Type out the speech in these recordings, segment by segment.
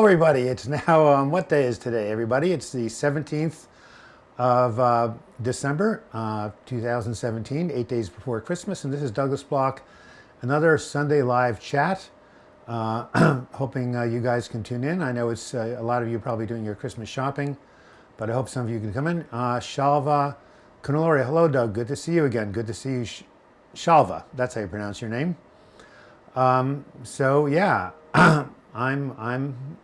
everybody. It's now, what day is today, everybody? It's the 17th of December, 2017, 8 days before Christmas. And this is Douglas Block, another Sunday live chat. Hoping you guys can tune in. I know it's a lot of you probably doing your Christmas shopping, but I hope some of you can come in. Shalva Kunalori, hello, Doug. Good to see you again. Good to see you, Shalva. That's how you pronounce your name. So yeah, I'm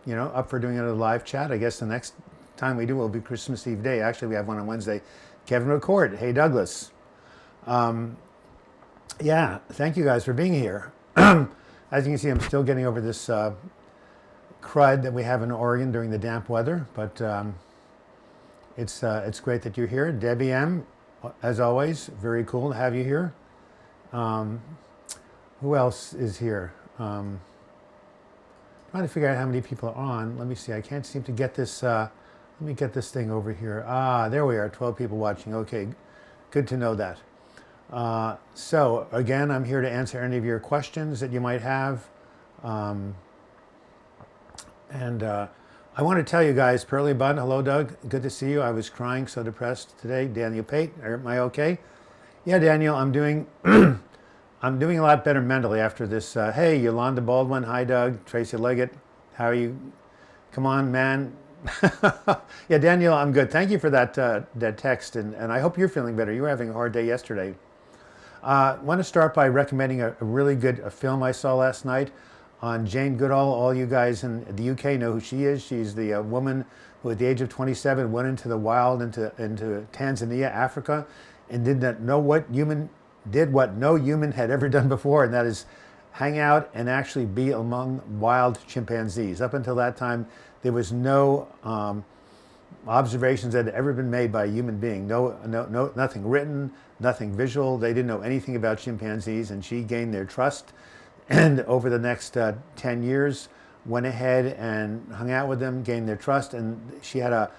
up for doing another live chat. I guess the next time we do will be Christmas Eve day. Actually, we have one on Wednesday. Kevin McCord, hey Douglas. Yeah, thank you guys for being here. As you can see, I'm still getting over this crud that we have in Oregon during the damp weather, but it's great that you're here. Debbie M, as always, very cool to have you here. Who else is here? Trying to figure out how many people are on. Let me see. I can't seem to get this. Let me get this thing over here. Ah, there we are. 12 people watching. Okay, good to know that. So again, I'm here to answer any of your questions that you might have. I want to tell you guys, Pearly Bun, hello Doug, good to see you. I was crying, so depressed today. Daniel Pate, am I okay? Yeah, Daniel, I'm doing I'm doing a lot better mentally after this. Hey, Yolanda Baldwin, hi Doug. Tracy Leggett, how are you? Come on, man. Yeah, Daniel, I'm good. Thank you for that text, and I hope you're feeling better. You were having a hard day yesterday. I want to start by recommending a really good film I saw last night on Jane Goodall. All you guys in the UK know who she is. She's the woman who at the age of 27 went into the wild, into Tanzania, Africa, and did what no human had ever done before, and that is hang out and actually be among wild chimpanzees. Up until that time, there was no observations that had ever been made by a human being. Nothing written, nothing visual. They didn't know anything about chimpanzees, and she gained their trust. And over the next 10 years, went ahead and hung out with them, gained their trust. And she had a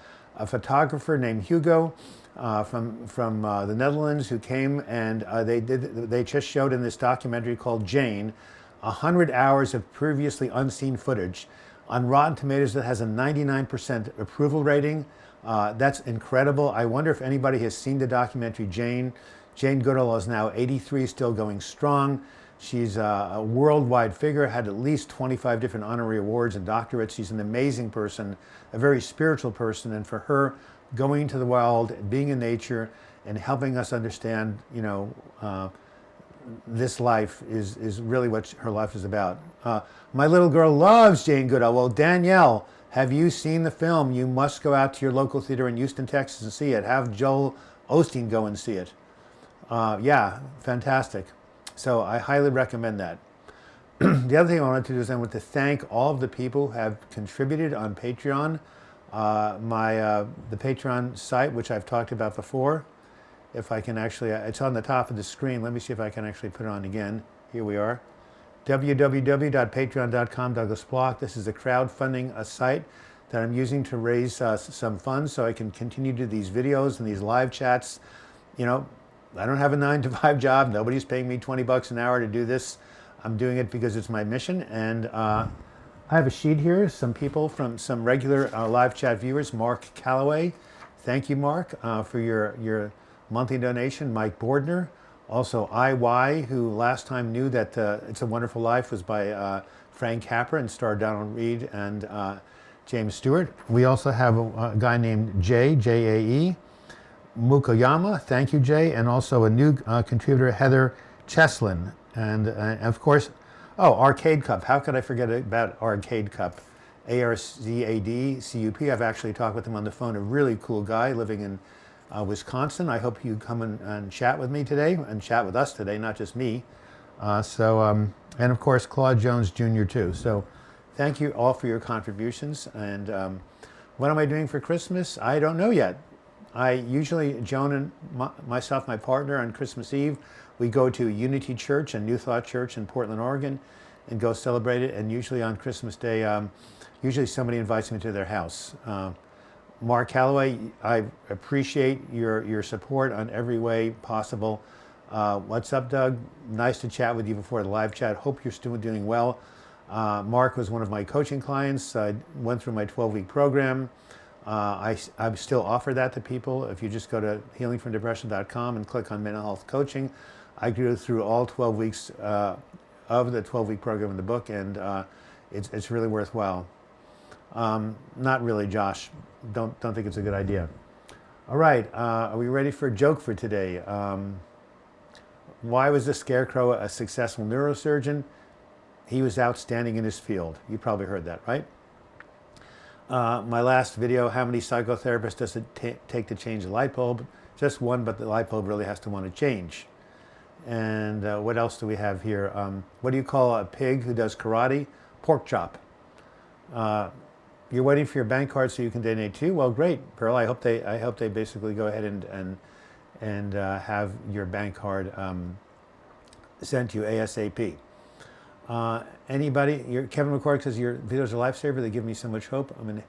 photographer named Hugo from the Netherlands who came, and they just showed in this documentary called Jane 100 hours of previously unseen footage. On Rotten Tomatoes, that has a 99% approval rating. That's incredible. I wonder if anybody has seen the documentary Jane. Jane Goodall is now 83, still going strong. She's a worldwide figure, had at least 25 different honorary awards and doctorates. She's an amazing person, a very spiritual person, and for her, going to the wild, being in nature, and helping us understand, this life is really what her life is about. My little girl loves Jane Goodall. Well, Danielle, have you seen the film? You must go out to your local theater in Houston, Texas and see it. Have Joel Osteen go and see it. Yeah, fantastic. So I highly recommend that. The other thing I wanted to do is I want to thank all of the people who have contributed on Patreon. The Patreon site, which I've talked about before. If I can actually, it's on the top of the screen. Let me see if I can actually put it on again. Here we are. www.patreon.com, Douglas Block. This is a crowdfunding site that I'm using to raise some funds so I can continue to do these videos and these live chats. I don't have a 9-to-5 job. Nobody's paying me $20 an hour to do this. I'm doing it because it's my mission. And I have a sheet here. Some people from some regular live chat viewers. Mark Calloway. Thank you, Mark, for your monthly donation. Mike Bordner. Also IY, who last time knew that It's a Wonderful Life was by Frank Capra and starred Donald Reed and James Stewart. We also have a guy named Jay, J-A-E. Mukoyama, thank you, Jay. And also a new contributor, Heather Cheslin. And of course, Arcade Cup. How could I forget about Arcade Cup? ARCAD-CUP. I've actually talked with him on the phone. A really cool guy living in Wisconsin. I hope you come and chat with me today and chat with us today, not just me. And of course, Claude Jones Jr. too. So thank you all for your contributions. And what am I doing for Christmas? I don't know yet. Joan and myself, my partner, on Christmas Eve, we go to Unity Church and New Thought Church in Portland, Oregon, and go celebrate it. And usually on Christmas Day, usually somebody invites me to their house. Mark Calloway, I appreciate your support on every way possible. What's up, Doug? Nice to chat with you before the live chat. Hope you're still doing well. Mark was one of my coaching clients. I went through my 12-week program. I still offer that to people. If you just go to healingfromdepression.com and click on mental health coaching, I go through all 12 weeks of the 12-week program in the book, and it's really worthwhile. Not really, Josh. Don't think it's a good idea. All right, are we ready for a joke for today? Why was the Scarecrow a successful neurosurgeon? He was outstanding in his field. You probably heard that, right? My last video, how many psychotherapists does it take to change a light bulb? Just one, but the light bulb really has to want to change. And what else do we have here? What do you call a pig who does karate? Pork chop. You're waiting for your bank card so you can donate too? Well, great, Pearl. I hope they basically go ahead and have your bank card sent to you ASAP. Anybody? Kevin McCork says your videos are a lifesaver. They give me so much hope. I'm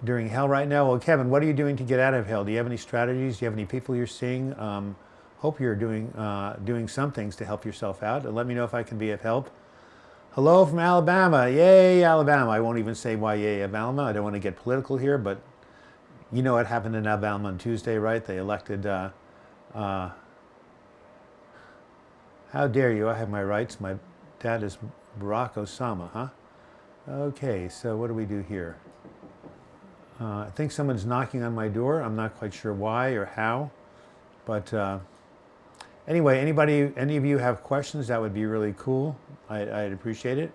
during hell right now. Well, Kevin, what are you doing to get out of hell? Do you have any strategies? Do you have any people you're seeing? Hope you're doing some things to help yourself out. And let me know if I can be of help. Hello from Alabama. Yay, Alabama. I won't even say why yay, Alabama. I don't want to get political here, but you know what happened in Alabama on Tuesday, right? They elected, how dare you? I have my rights. My dad is Barack Osama, huh? Okay, so what do we do here? I think someone's knocking on my door. I'm not quite sure why or how, but anyway, any of you have questions, that would be really cool. I'd appreciate it.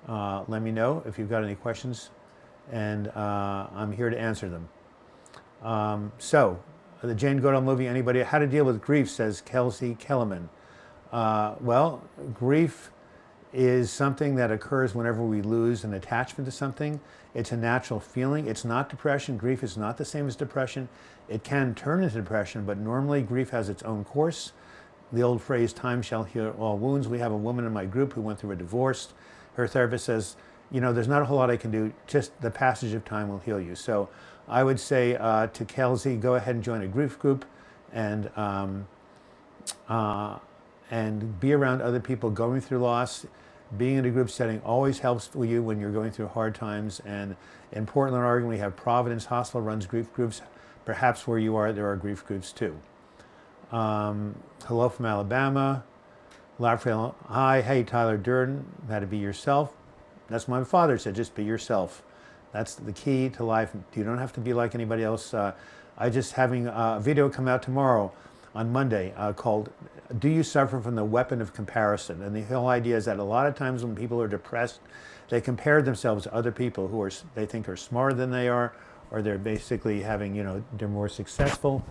Let me know if you've got any questions, and I'm here to answer them. So, the Jane Goodall movie, anybody? How to Deal with Grief, says Kelsey Kellerman. Well, grief is something that occurs whenever we lose an attachment to something. It's a natural feeling. It's not depression. Grief is not the same as depression. It can turn into depression, but normally grief has its own course. The old phrase, time shall heal all wounds. We have a woman in my group who went through a divorce. Her therapist says, you know, there's not a whole lot I can do. Just the passage of time will heal you. So I would say to Kelsey, go ahead and join a grief group and be around other people going through loss. Being in a group setting always helps you when you're going through hard times. And in Portland, Oregon, we have Providence Hospital runs grief groups. Perhaps where you are, there are grief groups too. Hello from Alabama. Lafayette, hi, hey, Tyler Durden, how to be yourself. That's what my father said, just be yourself. That's the key to life. You don't have to be like anybody else. I just having a video come out tomorrow on Monday called, Do You Suffer from the Weapon of Comparison? And the whole idea is that a lot of times when people are depressed, they compare themselves to other people who they think are smarter than they are, or they're basically having, you know, they're more successful.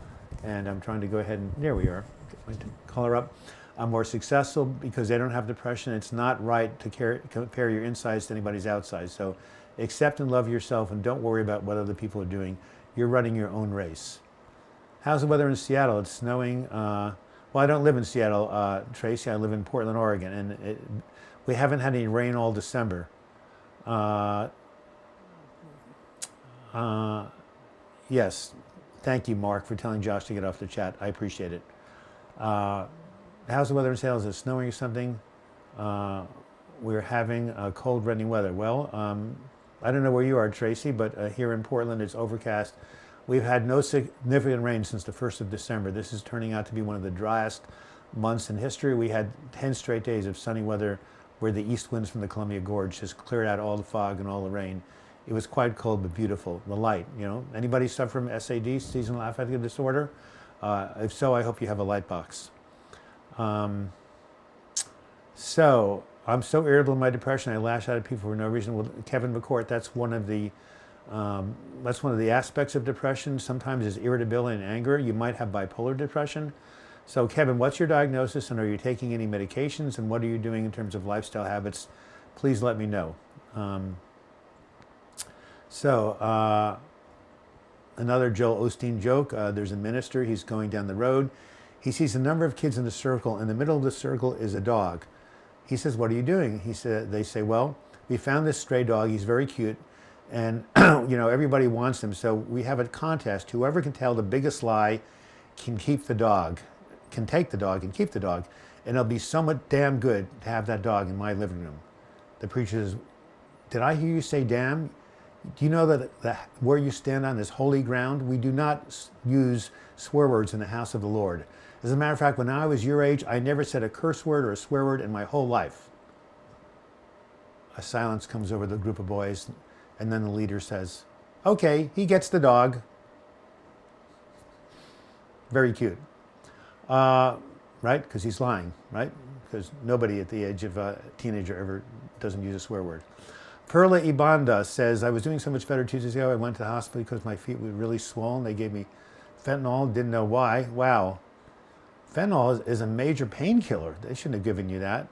And I'm trying to go ahead and, there we are, get my color up. I'm more successful because they don't have depression. It's not right to compare your insides to anybody's outsides. So accept and love yourself and don't worry about what other people are doing. You're running your own race. How's the weather in Seattle? It's snowing. Well, I don't live in Seattle, Tracy. I live in Portland, Oregon. And we haven't had any rain all December. Yes. Thank you, Mark, for telling Josh to get off the chat. I appreciate it. How's the weather in Seattle? Is it snowing or something? We're having cold, rainy weather. Well, I don't know where you are, Tracy, but here in Portland, it's overcast. We've had no significant rain since the 1st of December. This is turning out to be one of the driest months in history. We had 10 straight days of sunny weather where the east winds from the Columbia Gorge just cleared out all the fog and all the rain. It was quite cold but beautiful. The light, you know. Anybody suffer from SAD, seasonal affective disorder? If so, I hope you have a light box. So I'm so irritable in my depression, I lash out at people for no reason. Well, Kevin McCourt, that's one of the aspects of depression. Sometimes is irritability and anger. You might have bipolar depression. So Kevin, what's your diagnosis, and are you taking any medications, and what are you doing in terms of lifestyle habits? Please let me know. Another Joel Osteen joke. There's a minister, he's going down the road. He sees a number of kids in the circle. In the middle of the circle is a dog. He says, what are you doing? They say, well, we found this stray dog. He's very cute. And, you know, everybody wants him. So we have a contest. Whoever can tell the biggest lie can keep the dog, can take the dog and keep the dog. And it'll be somewhat damn good to have that dog in my living room. The preacher says, did I hear you say damn? Do you know that where you stand on is holy ground? We do not use swear words in the house of the Lord. As a matter of fact, when I was your age, I never said a curse word or a swear word in my whole life. A silence comes over the group of boys, and then the leader says, okay, he gets the dog. Very cute. Right? Because he's lying, right? Because nobody at the age of a teenager ever doesn't use a swear word. Perla Ibanda says, I was doing so much better 2 days ago. I went to the hospital because my feet were really swollen. They gave me fentanyl, didn't know why. Wow. Fentanyl is a major painkiller. They shouldn't have given you that.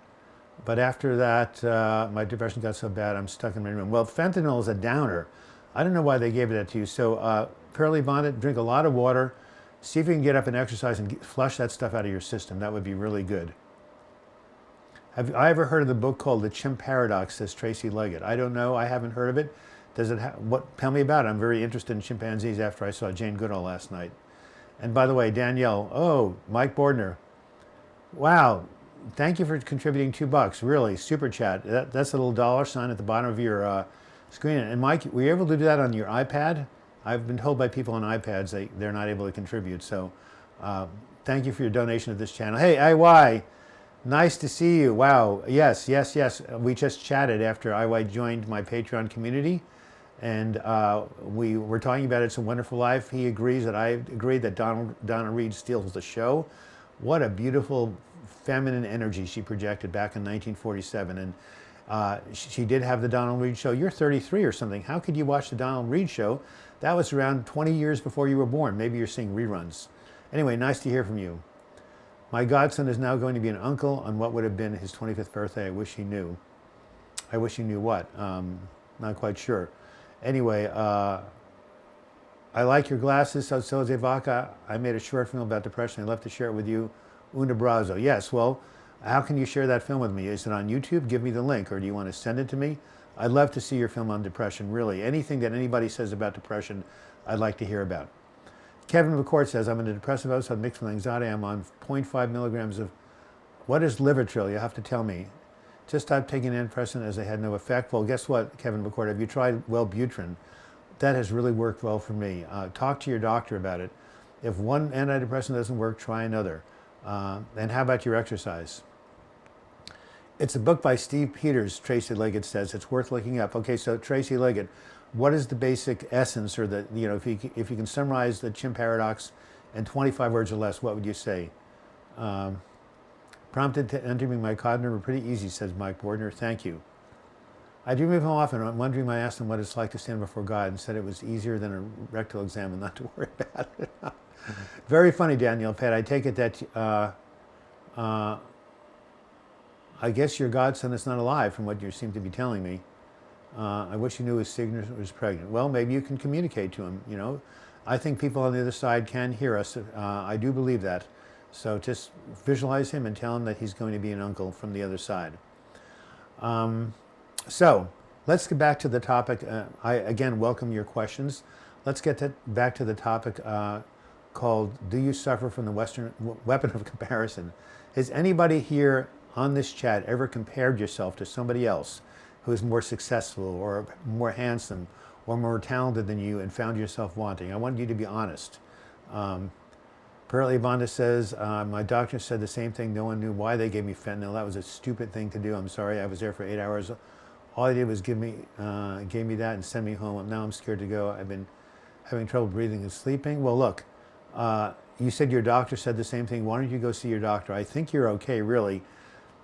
But after that, my depression got so bad, I'm stuck in my room. Well, fentanyl is a downer. I don't know why they gave that to you. So, Perla Ibanda, drink a lot of water. See if you can get up and exercise and flush that stuff out of your system. That would be really good. Have I ever heard of the book called The Chimp Paradox, says Tracy Leggett? I don't know. I haven't heard of it. Does it tell me about it. I'm very interested in chimpanzees after I saw Jane Goodall last night. And by the way, Danielle, oh, Mike Bordner. Wow. Thank you for contributing $2. Really, super chat. That's a little dollar sign at the bottom of your screen. And Mike, were you able to do that on your iPad? I've been told by people on iPads they're not able to contribute. So thank you for your donation to this channel. Hey, IY, nice to see you. Wow. Yes. We just chatted after IY joined my Patreon community. And we were talking about It's a Wonderful Life. He agrees that I agree that Donna Reed steals the show. What a beautiful feminine energy she projected back in 1947. And she did have the Donald Reed show. You're 33 or something. How could you watch the Donald Reed show? That was around 20 years before you were born. Maybe you're seeing reruns. Anyway, nice to hear from you. My godson is now going to be an uncle on what would have been his 25th birthday. I wish he knew. I wish he knew what? Not quite sure. Anyway, I like your glasses, Soze Vaca. I made a short film about depression. I'd love to share it with you. Un abrazo. Yes, well, how can you share that film with me? Is it on YouTube? Give me the link, or do you want to send it to me? I'd love to see your film on depression, really. Anything that anybody says about depression, I'd like to hear about. Kevin McCourt says, I'm in a depressive episode mixed with anxiety. I'm on 0.5 milligrams of, what is Livertril? You have to tell me. Just stopped taking antidepressant as they had no effect. Well, guess what, Kevin McCourt? Have you tried Wellbutrin? That has really worked well for me. Talk to your doctor about it. If one antidepressant doesn't work, try another. And how about your exercise? It's a book by Steve Peters, Tracy Leggett says. It's worth looking up. Okay, so Tracy Leggett, what is the basic essence, or the, if you can summarize the Chimp Paradox in 25 words or less, what would you say? Prompted to entering my cognitive were pretty easy, says Mike Bordner. Thank you. I dream of him often. I'm wondering when I asked him what it's like to stand before God, and said it was easier than a rectal exam and not to worry about it. Very funny, Danielle Pat. I take it that I guess your godson is not alive from what you seem to be telling me. I wish you knew his signature was pregnant. Well, maybe you can communicate to him, I think people on the other side can hear us. I do believe that. So just visualize him and tell him that he's going to be an uncle from the other side. So let's get back to the topic. I, again, welcome your questions. Let's get back to the topic called, do you suffer from the Western weapon of comparison? Has anybody here on this chat ever compared yourself to somebody else who is more successful or more handsome or more talented than you and found yourself wanting? I want you to be honest. Pearl Ibanda says, my doctor said the same thing. No one knew why they gave me fentanyl. That was a stupid thing to do. I'm sorry. I was there for 8 hours. All they did was gave me that and send me home. Now I'm scared to go. I've been having trouble breathing and sleeping. Well, look, you said your doctor said the same thing. Why don't you go see your doctor? I think you're okay, really.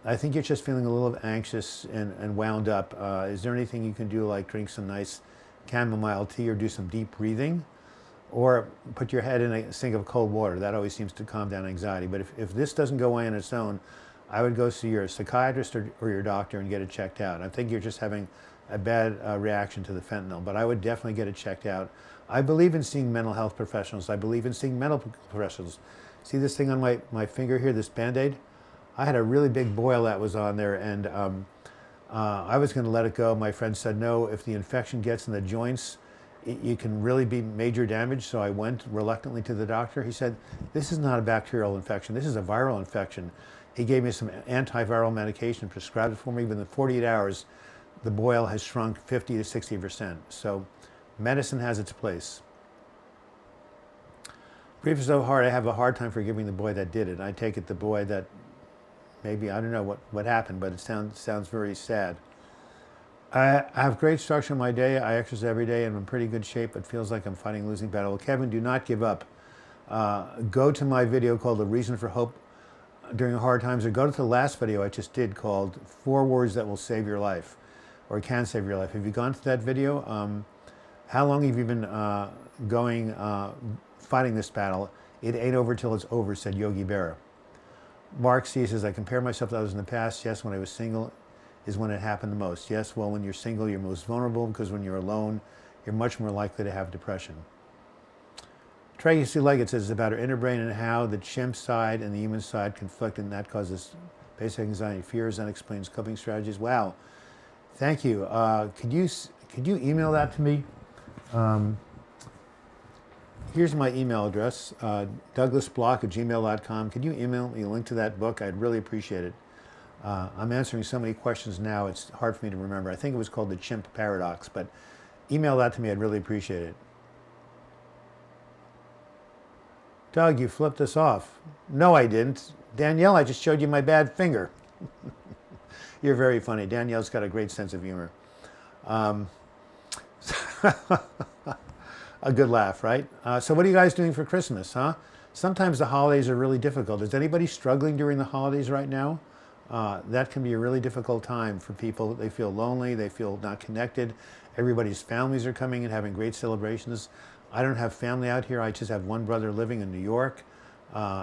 I think you're just feeling a little anxious and wound up. Is there anything you can do, like drink some nice chamomile tea or do some deep breathing? Or put your head in a sink of cold water. That always seems to calm down anxiety. But if this doesn't go away on its own, I would go see your psychiatrist or your doctor and get it checked out. I think you're just having a bad reaction to the fentanyl, but I would definitely get it checked out. I believe in seeing mental health professionals. I believe in seeing medical professionals. See this thing on my finger here, this Band-Aid? I had a really big boil that was on there, and I was going to let it go. My friend said, no, if the infection gets in the joints, you can really be major damage. So I went reluctantly to the doctor. He said, this is not a bacterial infection. This is a viral infection. He gave me some antiviral medication, prescribed it for me. Within 48 hours, the boil has shrunk 50 to 60%. So medicine has its place. Grief is so hard, I have a hard time forgiving the boy that did it. I take it the boy that maybe, I don't know what happened, but it sounds very sad. I have great structure in my day. I exercise every day and I'm in pretty good shape. It feels like I'm fighting a losing battle. Well, Kevin, do not give up. Go to my video called The Reason for Hope During Hard Times, or go to the last video I just did called 4 Words That Will Save Your Life, or Can Save Your Life. Have you gone to that video? How long have you been fighting this battle? It ain't over till it's over, said Yogi Berra. Mark C says, I compare myself to others in the past. Yes, when I was single is when it happened the most. Yes, well, when you're single, you're most vulnerable because when you're alone, you're much more likely to have depression. Tracy Leggett says it's about our inner brain and how the chimp side and the human side conflict, and that causes basic anxiety, fears, and explains coping strategies. Wow, thank you. Could you email that to me? Here's my email address, douglasblock@gmail.com. Could you email me a link to that book? I'd really appreciate it. I'm answering so many questions now, it's hard for me to remember. I think it was called the Chimp Paradox, but email that to me, I'd really appreciate it. Doug, you flipped us off. No, I didn't. Danielle, I just showed you my bad finger. You're very funny. Danielle's got a great sense of humor. A good laugh, right? So what are you guys doing for Christmas, huh? Sometimes the holidays are really difficult. Is anybody struggling during the holidays right now? That can be a really difficult time for people. They feel lonely, they feel not connected. Everybody's families are coming and having great celebrations. I don't have family out here. I just have one brother living in New York.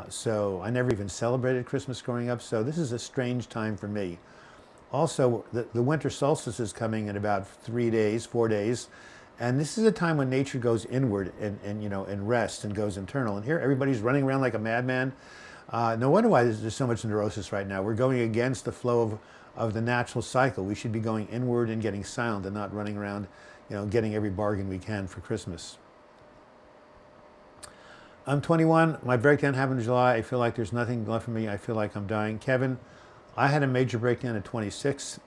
So I never even celebrated Christmas growing up. So this is a strange time for me. Also, the winter solstice is coming in about 4 days. And this is a time when nature goes inward and rests and goes internal. And here everybody's running around like a madman. No wonder why there's so much neurosis right now. We're going against the flow of the natural cycle. We should be going inward and getting silent and not running around, getting every bargain we can for Christmas. I'm 21. My breakdown happened in July. I feel like there's nothing left for me. I feel like I'm dying. Kevin, I had a major breakdown at 26.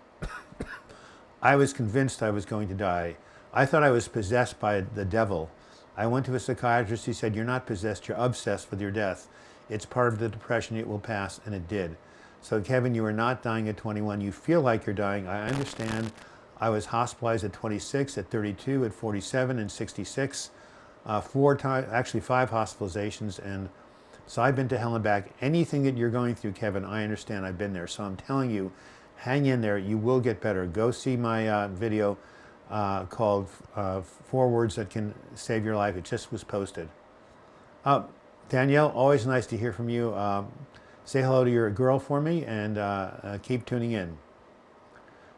I was convinced I was going to die. I thought I was possessed by the devil. I went to a psychiatrist. He said, you're not possessed. You're obsessed with your death. It's part of the depression. It will pass. And it did. So Kevin, you are not dying at 21. You feel like you're dying. I understand. I was hospitalized at 26, at 32, at 47, and 66. 5 hospitalizations, and so I've been to hell and back. Anything that you're going through, Kevin, I understand. I've been there. So I'm telling you, hang in there. You will get better. Go see my video called 4 Words That Can Save Your Life. It just was posted. Danielle, always nice to hear from you. Say hello to your girl for me, and keep tuning in.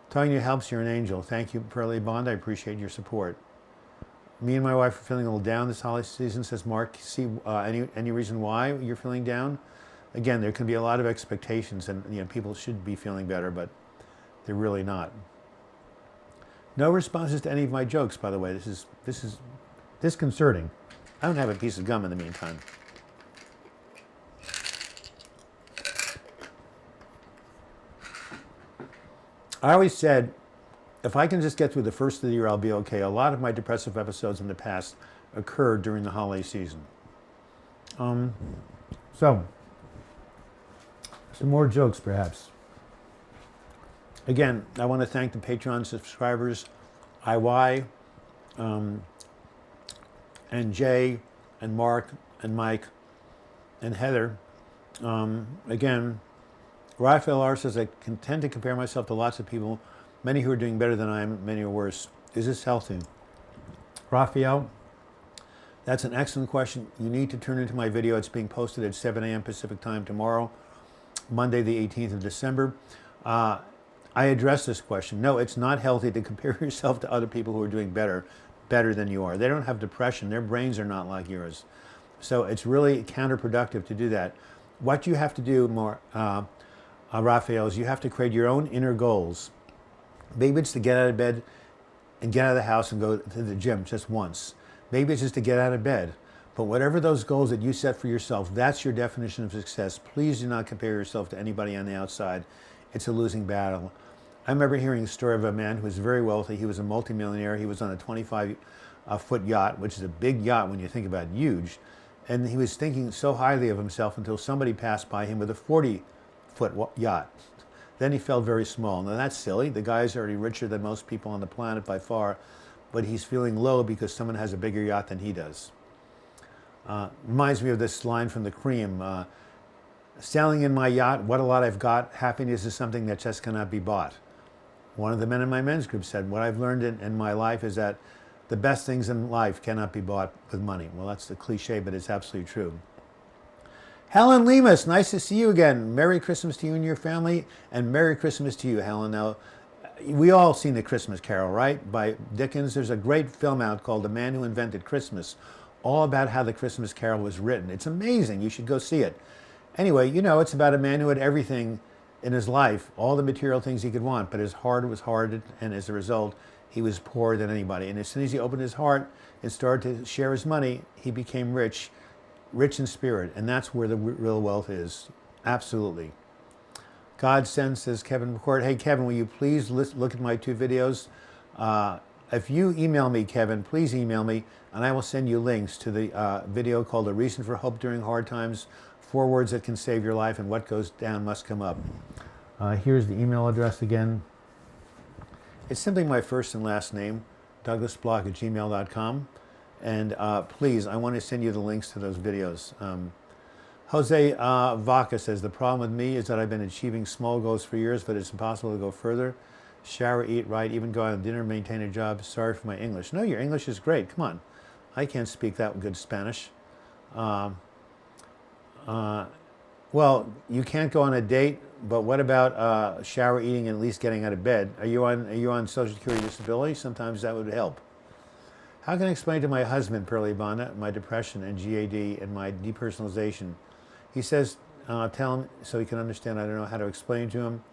Telling you helps. You're an angel. Thank you, Pearly Bond. I appreciate your support. Me and my wife are feeling a little down this holiday season, says Mark. See any reason why you're feeling down? Again, there can be a lot of expectations, and people should be feeling better, but they're really not. No responses to any of my jokes, by the way. This is disconcerting. I don't have a piece of gum in the meantime. I always said, if I can just get through the first of the year, I'll be okay. A lot of my depressive episodes in the past occurred during the holiday season. So, some more jokes, perhaps. Again, I want to thank the Patreon subscribers, IY, and Jay, and Mark, and Mike, and Heather. Again, Raphael R. says, I tend to compare myself to lots of people, many who are doing better than I am, many are worse. Is this healthy? Raphael, that's an excellent question. You need to turn into my video. It's being posted at 7 a.m. Pacific time tomorrow, Monday the 18th of December. I address this question. No, it's not healthy to compare yourself to other people who are doing better than you are. They don't have depression. Their brains are not like yours. So it's really counterproductive to do that. What you have to do more, Raphael, is you have to create your own inner goals. Maybe it's to get out of bed and get out of the house and go to the gym just once. Maybe it's just to get out of bed. But whatever those goals that you set for yourself, that's your definition of success. Please do not compare yourself to anybody on the outside. It's a losing battle. I remember hearing a story of a man who was very wealthy. He was a multimillionaire. He was on a 25-foot yacht, which is a big yacht when you think about it, huge. And he was thinking so highly of himself until somebody passed by him with a 40-foot yacht. Then he felt very small. Now that's silly. The guy's already richer than most people on the planet by far, but he's feeling low because someone has a bigger yacht than he does. Reminds me of this line from The Cream. Sailing in my yacht, what a lot I've got. Happiness is something that just cannot be bought. One of the men in my men's group said, what I've learned in my life is that the best things in life cannot be bought with money. Well, that's the cliche, but it's absolutely true. Helen Lemus, nice to see you again. Merry Christmas to you and your family, and Merry Christmas to you, Helen. Now, we all seen The Christmas Carol, right? By Dickens. There's a great film out called The Man Who Invented Christmas, all about how The Christmas Carol was written. It's amazing. You should go see it. Anyway, you know, it's about a man who had everything in his life, all the material things he could want, but his heart was hard, and as a result, he was poorer than anybody. And as soon as he opened his heart and started to share his money, he became rich in spirit, and that's where the real wealth is. Absolutely. God sends, says Kevin McCord. Hey, Kevin, will you please look at my 2 videos? If you email me, Kevin, please email me, and I will send you links to the video called A Reason for Hope During Hard Times, 4 words that can save your life, and what goes down must come up. Here's the email address again. It's simply my first and last name, douglasblock@gmail.com. And please, I want to send you the links to those videos. Jose Vaca says, the problem with me is that I've been achieving small goals for years, but it's impossible to go further. Shower, eat right, even go out to dinner, maintain a job. Sorry for my English. No, your English is great. Come on. I can't speak that good Spanish. Well, you can't go on a date, but what about shower, eating, and at least getting out of bed? Are you on Social Security disability? Sometimes that would help. How can I explain to my husband, Pearlie Bonda, my depression and GAD and my depersonalization? He says, tell him so he can understand. I don't know how to explain to him.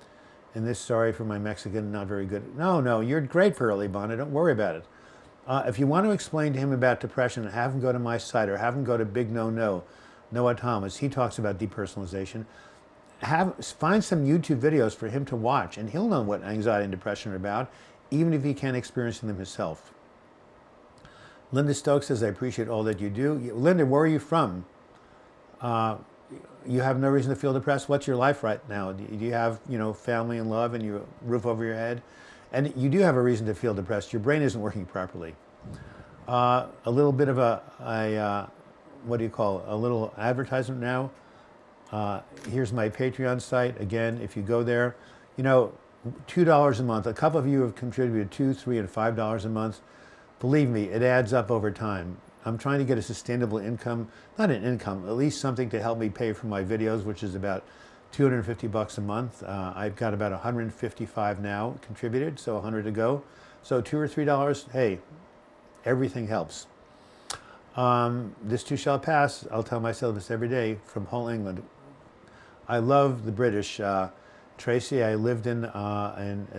And this, sorry for my Mexican, not very good. No, you're great, Pearlie Bonda. Don't worry about it. If you want to explain to him about depression, have him go to my site or have him go to Big No, Noah Thomas. He talks about depersonalization. Find some YouTube videos for him to watch, and he'll know what anxiety and depression are about, even if he can't experience them himself. Linda Stokes says, I appreciate all that you do. Linda, where are you from? You have no reason to feel depressed. What's your life right now? Do you have, family and love and you roof over your head? And you do have a reason to feel depressed. Your brain isn't working properly. A little bit of a little advertisement now. Here's my Patreon site. Again, if you go there, $2 a month. A couple of you have contributed $2, $3, and $5 a month. Believe me, it adds up over time. I'm trying to get a sustainable income, not an income, at least something to help me pay for my videos, which is about $250 a month. I've got about 155 now contributed, so 100 to go. So $2 or $3, hey, everything helps. This too shall pass. I'll tell myself this every day from Hull, England. I love the British. Tracy, I lived in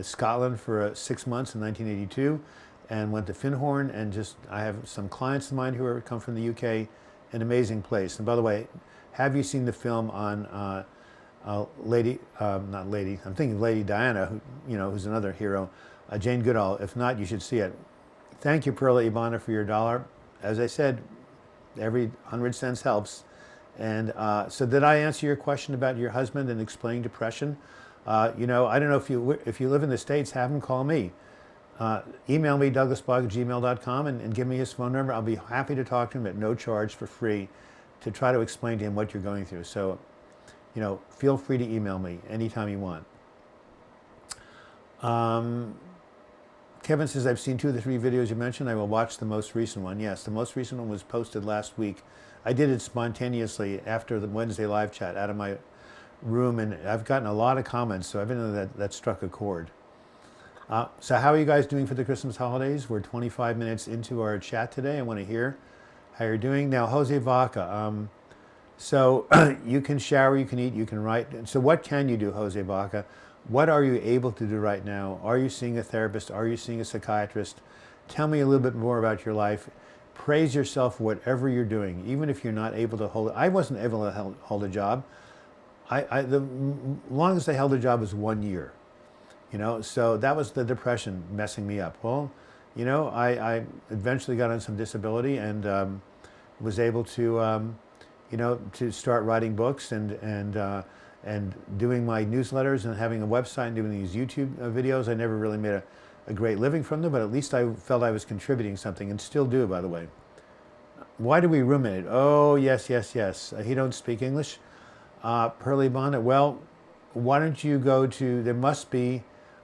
Scotland for 6 months in 1982 and went to Finhorn, and I have some clients of mine who come from the UK, an amazing place. And by the way, have you seen the film on I'm thinking Lady Diana, who's another hero, Jane Goodall. If not, you should see it. Thank you, Pearlie Bonda, for your $1. As I said, every 100 cents helps. And so did I answer your question about your husband and explaining depression? I don't know if you live in the States, have him call me. Email me, douglasblog@gmail.com, and give me his phone number. I'll be happy to talk to him at no charge for free to try to explain to him what you're going through. So, feel free to email me anytime you want. Kevin says, I've seen 2 of the 3 videos you mentioned. I will watch the most recent one. Yes, the most recent one was posted last week. I did it spontaneously after the Wednesday live chat out of my room, and I've gotten a lot of comments, so evidently that struck a chord. So how are you guys doing for the Christmas holidays? We're 25 minutes into our chat today. I want to hear how you're doing. Now, Jose Vaca, so you can shower, you can eat, you can write. So what can you do, Jose Vaca? What are you able to do right now? Are you seeing a therapist? Are you seeing a psychiatrist? Tell me a little bit more about your life. Praise yourself for whatever you're doing, even if you're not able to hold it. I wasn't able to hold a job. The longest I held a job was 1 year. So that was the depression messing me up. Well, I eventually got on some disability and was able to, to start writing books and doing my newsletters and having a website and doing these YouTube videos. I never really made a great living from them, but at least I felt I was contributing something, and still do, by the way. Why do we ruminate? Oh, yes. He don't speak English. Pearly Bonnet, well, why don't you go to, there must be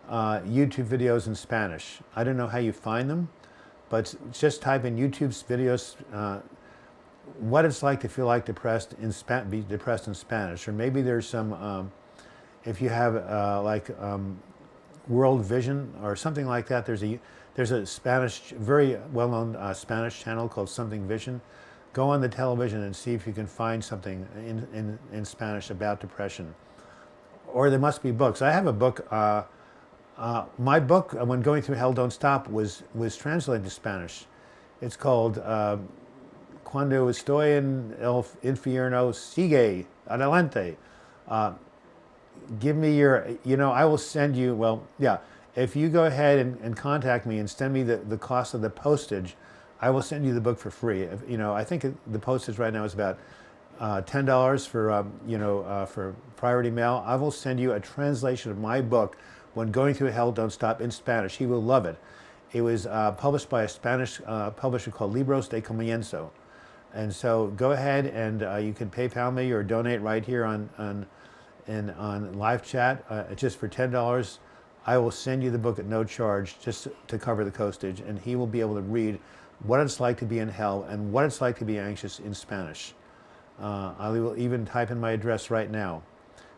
YouTube videos in Spanish. I don't know how you find them, but just type in YouTube's videos, what it's like to feel like be depressed in Spanish. Or maybe there's some, if you have World Vision or something like that, there's a Spanish, very well-known Spanish channel called Something Vision. Go on the television and see if you can find something in Spanish about depression. Or there must be books. I have a book. My book, When Going Through Hell Don't Stop, was translated to Spanish. It's called Cuando Estoy en el Infierno, Sigue Adelante. Give me your, I will send you, well, yeah, if you go ahead and contact me and send me the cost of the postage, I will send you the book for free. I think the postage right now is about $10 for priority mail. I will send you a translation of my book, When Going Through Hell Don't Stop, in Spanish. He will love it. It was published by a Spanish publisher called Libros de Comienzo. And so go ahead and you can PayPal me or donate right here on live chat just for $10. I will send you the book at no charge just to cover the postage, and he will be able to read what it's like to be in hell and what it's like to be anxious in Spanish. I will even type in my address right now,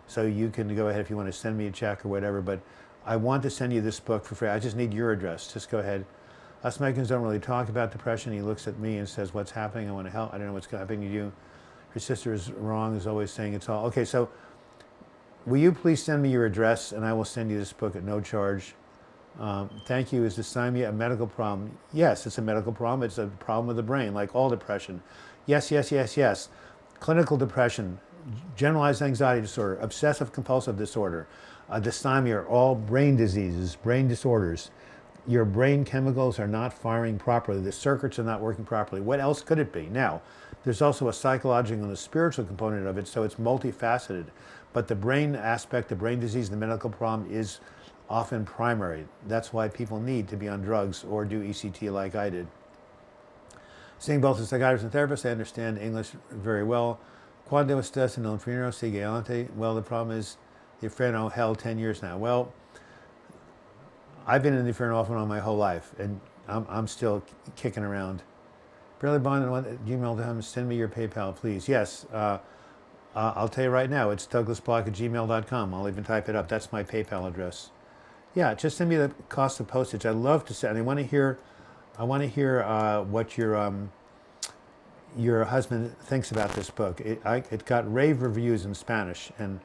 so you can go ahead if you want to send me a check or whatever, but I want to send you this book for free. I just need your address. Just go ahead. Us Mexicans don't really talk about depression. He looks at me and says, what's happening? I want to help. I don't know what's happening to you. Your sister is wrong, is always saying it's all. Okay, so will you please send me your address, and I will send you this book at no charge. Thank you. Is dysthymia a medical problem? Yes, it's a medical problem. It's a problem of the brain, like all depression. Yes. Clinical depression, generalized anxiety disorder, obsessive compulsive disorder, dysthymia are all brain diseases, brain disorders. Your brain chemicals are not firing properly. The circuits are not working properly. What else could it be? Now, there's also a psychological and a spiritual component of it, so it's multifaceted. But the brain aspect, the brain disease, the medical problem is often primary. That's why people need to be on drugs or do ECT like I did. Seeing both a psychiatrist and therapist, I understand English very well. Cuando estás en el infierno, sigue adelante. Well, the problem is the Inferno hell 10 years now. Well, I've been in the Inferno off and on my whole life, and I'm still kicking around. Barely Bond at gmail.com, send me your PayPal, please. Yes, I'll tell you right now, it's douglasblock@gmail.com. I'll even type it up. That's my PayPal address. Yeah, just send me the cost of postage. I'd love to send. I want to hear what your husband thinks about this book. It got rave reviews in Spanish, and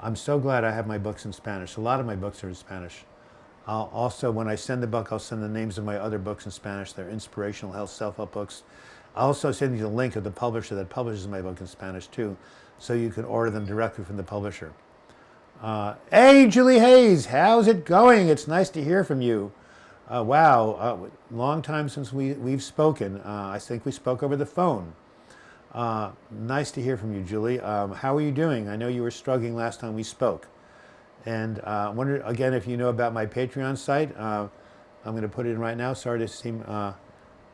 I'm so glad I have my books in Spanish. A lot of my books are in Spanish. I'll also, when I send the book, I'll send the names of my other books in Spanish. They're inspirational health self-help books. I'll also send you the link of the publisher that publishes my book in Spanish too, so you can order them directly from the publisher. Hey, Julie Hayes, how's it going? It's nice to hear from you. Wow, long time since we've spoken. I think we spoke over the phone. Nice to hear from you, Julie. How are you doing? I know you were struggling last time we spoke. And I wonder, again, if you know about my Patreon site. I'm going to put it in right now. Sorry to seem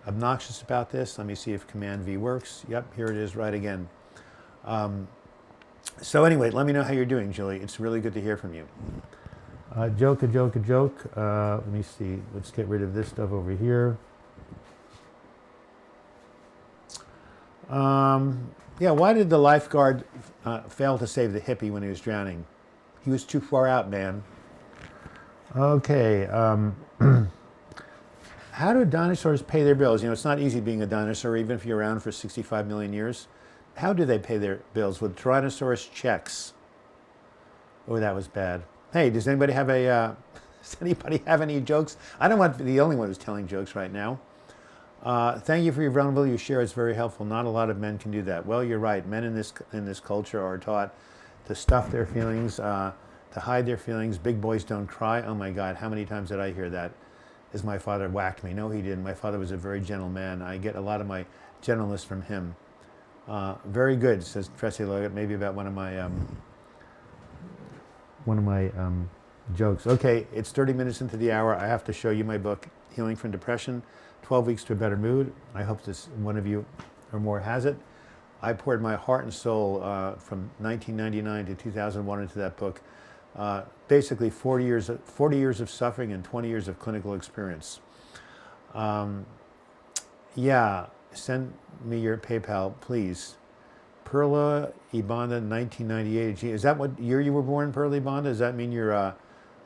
obnoxious about this. Let me see if Command V works. Yep, here it is right again. So anyway, let me know how you're doing, Julie. It's really good to hear from you. A joke. Let me see. Let's get rid of this stuff over here. Yeah, why did the lifeguard fail to save the hippie when he was drowning? He was too far out, man. Okay. How do dinosaurs pay their bills? You know, it's not easy being a dinosaur, even if you're around for 65 million years. How do they pay their bills? With Tyrannosaurus checks. Oh, that was bad. Hey, does anybody have any jokes? I don't want to be the only one who's telling jokes right now. Thank you for your vulnerability. You share is very helpful. Not a lot of men can do that. Well, you're right. Men in this culture are taught to stuff their feelings. to hide their feelings. Big boys don't cry. Oh my God, how many times did I hear that? As my father whacked me. No, he didn't. My father was a very gentle man. I get a lot of my gentleness from him. Very good, says Tracy Logan. Maybe about one of my jokes. Okay, it's 30 minutes into the hour. I have to show you my book, Healing from Depression, 12 Weeks to a Better Mood. I hope this one of you or more has it. I poured my heart and soul from 1999 to 2001 into that book. Basically 40 years of suffering and 20 years of clinical experience. Yeah, send me your PayPal, please. Perla Ibanda, 1998. Is that what year you were born, Perla Ibanda? Does that mean you're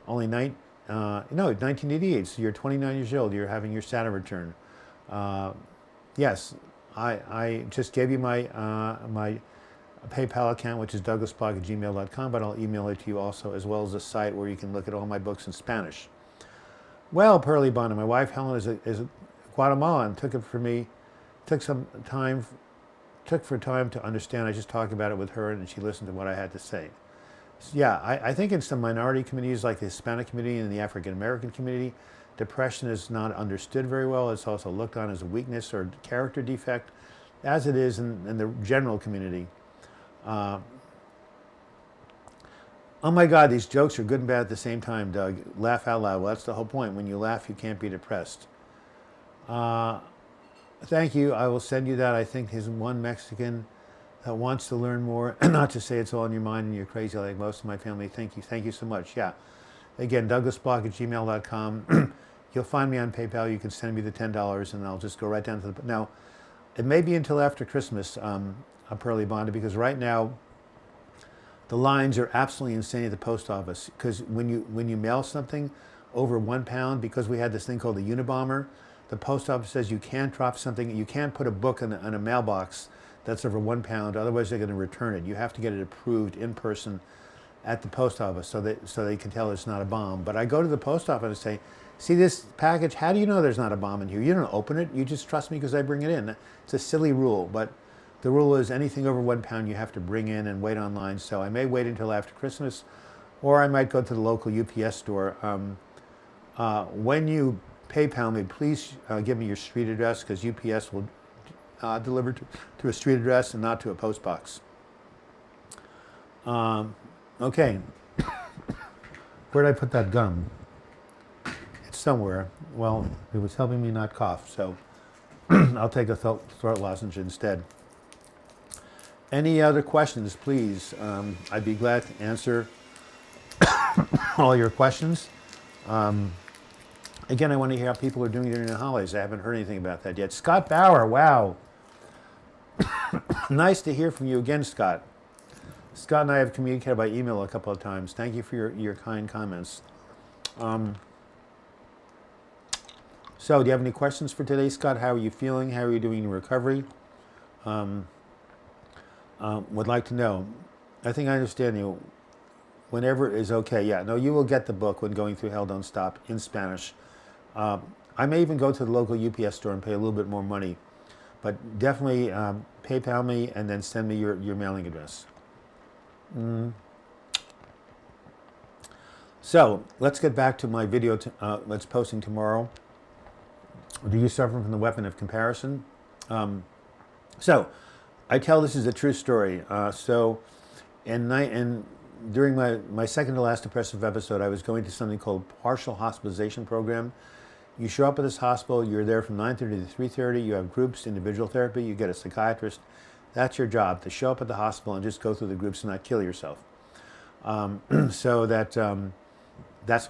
only no, 1988, so you're 29 years old. You're having your Saturn return. Yes, I just gave you my my PayPal account, which is douglasblog@gmail.com, but I'll email it to you also, as well as a site where you can look at all my books in Spanish. Well, Pearlie Bonner, my wife Helen is a Guatemalan. Took time to understand. I just talked about it with her, and she listened to what I had to say. So, yeah, I think in some minority communities like the Hispanic community and the African American community, depression is not understood very well. It's also looked on as a weakness or character defect, as it is in the general community. Oh my God, these jokes are good and bad at the same time, Doug. Laugh out loud. Well, that's the whole point. When you laugh, you can't be depressed. Thank you. I will send you that. I think there's one Mexican that wants to learn more, not to say it's all in your mind and you're crazy like most of my family. Thank you. Thank you so much. Yeah. Again, douglasblog@gmail.com. You'll find me on PayPal. You can send me the $10 and I'll just go right down to the... Now, it may be until after Christmas, Pearlie Bonda, because right now the lines are absolutely insane at the post office. Because when you mail something over £1, because we had this thing called the Unabomber, the post office says you can't drop something, you can't put a book in a mailbox that's over £1, otherwise they're going to return it. You have to get it approved in person at the post office so they can tell it's not a bomb. But I go to the post office and say, see this package, how do you know there's not a bomb in here? You don't open it, you just trust me because I bring it in. It's a silly rule, but the rule is anything over £1 you have to bring in and wait online. So I may wait until after Christmas, or I might go to the local UPS store. When you PayPal me, please give me your street address, because UPS will deliver to a street address and not to a post box. Okay. Where did I put that gum? It's somewhere. Well, it was helping me not cough, so I'll take a throat lozenge instead. Any other questions, please? I'd be glad to answer all your questions. Again, I want to hear how people are doing during the holidays. I haven't heard anything about that yet. Scott Bauer, wow. Nice to hear from you again, Scott. Scott and I have communicated by email a couple of times. Thank you for your kind comments. So, do you have any questions for today, Scott? How are you feeling? How are you doing in recovery? Would like to know. I think I understand you. Whenever is okay. Yeah, no, you will get the book, When Going Through Hell Don't Stop, in Spanish. I may even go to the local UPS store and pay a little bit more money. But definitely PayPal me and then send me your mailing address. So, let's get back to my video that's posting tomorrow. Do you suffer from the weapon of comparison? So, I tell this is a true story. During my second to last depressive episode, I was going to something called partial hospitalization program. You show up at this hospital, you're there from 9:30 to 3:30, you have groups, individual therapy, you get a psychiatrist. That's your job, to show up at the hospital and just go through the groups and not kill yourself. That's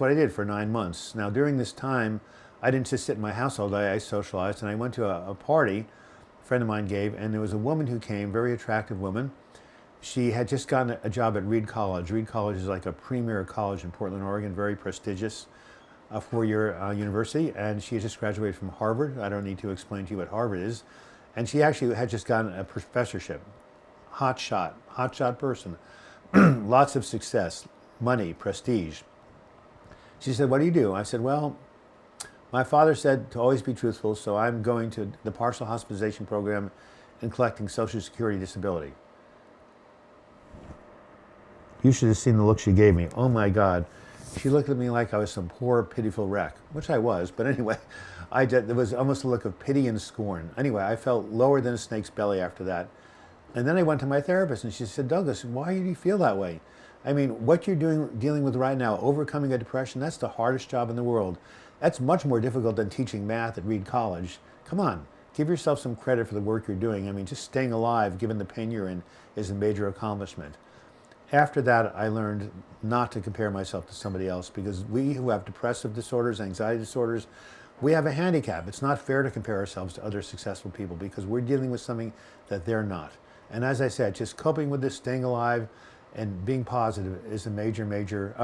what I did for 9 months. Now, during this time, I didn't just sit in my house all day, I socialized, and I went to a party a friend of mine gave, and there was a woman who came, very attractive woman. She had just gotten a job at Reed College. Reed College is like a premier college in Portland, Oregon, very prestigious, a four-year university, and she had just graduated from Harvard. I don't need to explain to you what Harvard is. And she actually had just gotten a professorship. Hot shot person. Lots of success, money, prestige. She said, what do you do? I said, well, my father said to always be truthful, so I'm going to the partial hospitalization program and collecting Social Security disability. You should have seen the look she gave me. Oh my God. She looked at me like I was some poor, pitiful wreck, which I was. But anyway, there was almost a look of pity and scorn. Anyway, I felt lower than a snake's belly after that. And then I went to my therapist and she said, Douglas, why do you feel that way? I mean, what you're dealing with right now, overcoming a depression, that's the hardest job in the world. That's much more difficult than teaching math at Reed College. Come on, give yourself some credit for the work you're doing. I mean, just staying alive, given the pain you're in, is a major accomplishment. After that, I learned not to compare myself to somebody else, because we who have depressive disorders, anxiety disorders, we have a handicap. It's not fair to compare ourselves to other successful people because we're dealing with something that they're not. And as I said, just coping with this, staying alive, and being positive is a major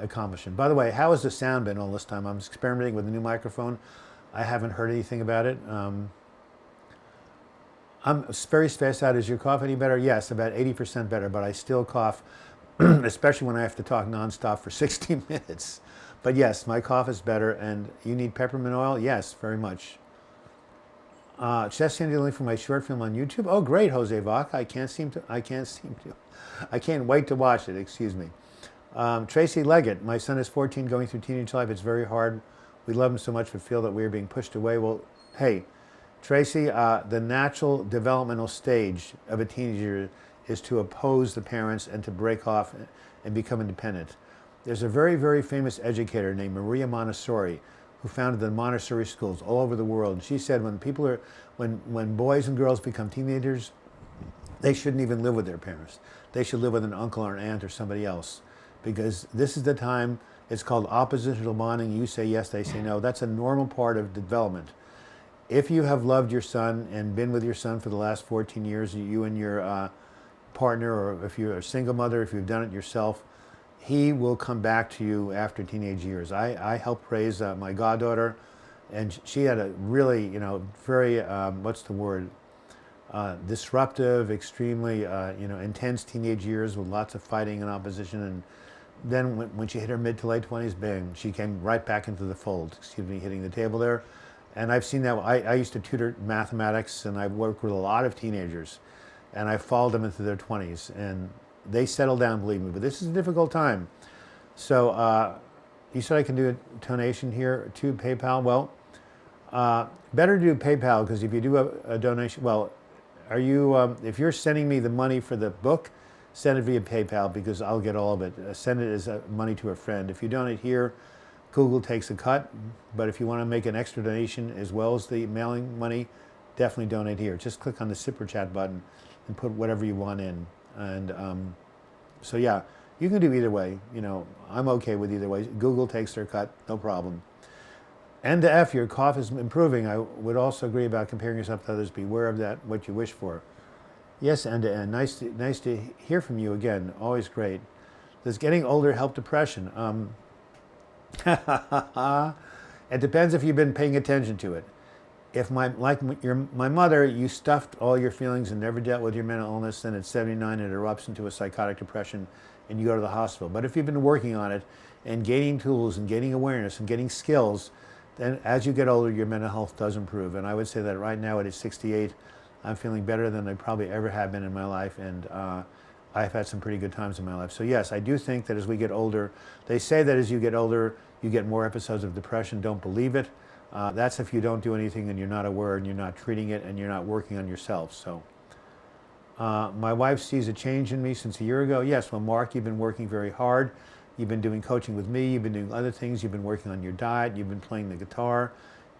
accomplishment. By the way, how has the sound been all this time? I'm experimenting with a new microphone. I haven't heard anything about it. I'm very spaced out. Is your cough any better? Yes, about 80% better, but I still cough, especially when I have to talk nonstop for 60 minutes. But yes, my cough is better. And you need peppermint oil? Yes, very much. Chess handling for my short film on YouTube. Oh, great, Jose Vaca. I can't wait to watch it. Excuse me. Tracy Leggett. My son is 14, going through teenage life. It's very hard. We love him so much, but feel that we are being pushed away. Well, hey, Tracy, the natural developmental stage of a teenager is to oppose the parents and to break off and become independent. There's a very, very famous educator named Maria Montessori who founded the Montessori schools all over the world. She said when boys and girls become teenagers, they shouldn't even live with their parents. They should live with an uncle or an aunt or somebody else, because this is the time. It's called oppositional bonding. You say yes, they say no. That's a normal part of development. If you have loved your son and been with your son for the last 14 years, you and your partner, or if you're a single mother, if you've done it yourself, he will come back to you after teenage years. I helped raise my goddaughter, and she had a really, very, disruptive, extremely, intense teenage years with lots of fighting and opposition. And then when she hit her mid to late 20s, bang, she came right back into the fold, hitting the table there. And I've seen that. I used to tutor mathematics, and I've worked with a lot of teenagers, and I followed them into their 20s, and they settle down, believe me. But this is a difficult time. So you said I can do a donation here to PayPal. Well, better to do PayPal, because if you do a donation, well, if you're sending me the money for the book, send it via PayPal, because I'll get all of it. Send it as money to a friend. If you donate here, Google takes a cut. But if you want to make an extra donation as well as the mailing money, definitely donate here. Just click on the Super Chat button and put whatever you want in. And so yeah, you can do either way. I'm okay with either way. Google takes their cut, no problem. N to F, your cough is improving. I would also agree about comparing yourself to others. Beware of that, what you wish for. Yes, N to N. Nice to hear from you again. Always great. Does getting older help depression? It depends if you've been paying attention to it. If my mother, you stuffed all your feelings and never dealt with your mental illness, then at 79 it erupts into a psychotic depression and you go to the hospital. But if you've been working on it and gaining tools and gaining awareness and getting skills, then as you get older, your mental health does improve. And I would say that right now at age 68, I'm feeling better than I probably ever have been in my life, and I've had some pretty good times in my life. So yes, I do think that as we get older, they say that as you get older, you get more episodes of depression. Don't believe it. That's if you don't do anything and you're not aware and you're not treating it and you're not working on yourself. So my wife sees a change in me since a year ago. Yes, well, Mark, you've been working very hard. You've been doing coaching with me. You've been doing other things. You've been working on your diet. You've been playing the guitar.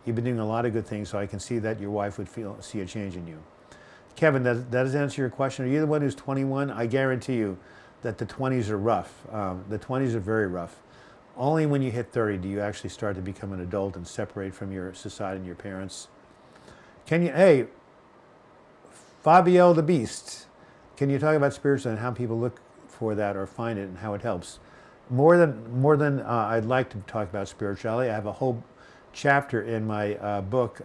You've been doing a lot of good things. So I can see that your wife would see a change in you. Kevin, does that answer your question? Are you the one who's 21? I guarantee you that the 20s are rough. The 20s are very rough. Only when you hit 30 do you actually start to become an adult and separate from your society and your parents. Hey, Fabio the Beast, can you talk about spiritual and how people look for that or find it and how it helps? More than I'd like to talk about spirituality. I have a whole chapter in my book,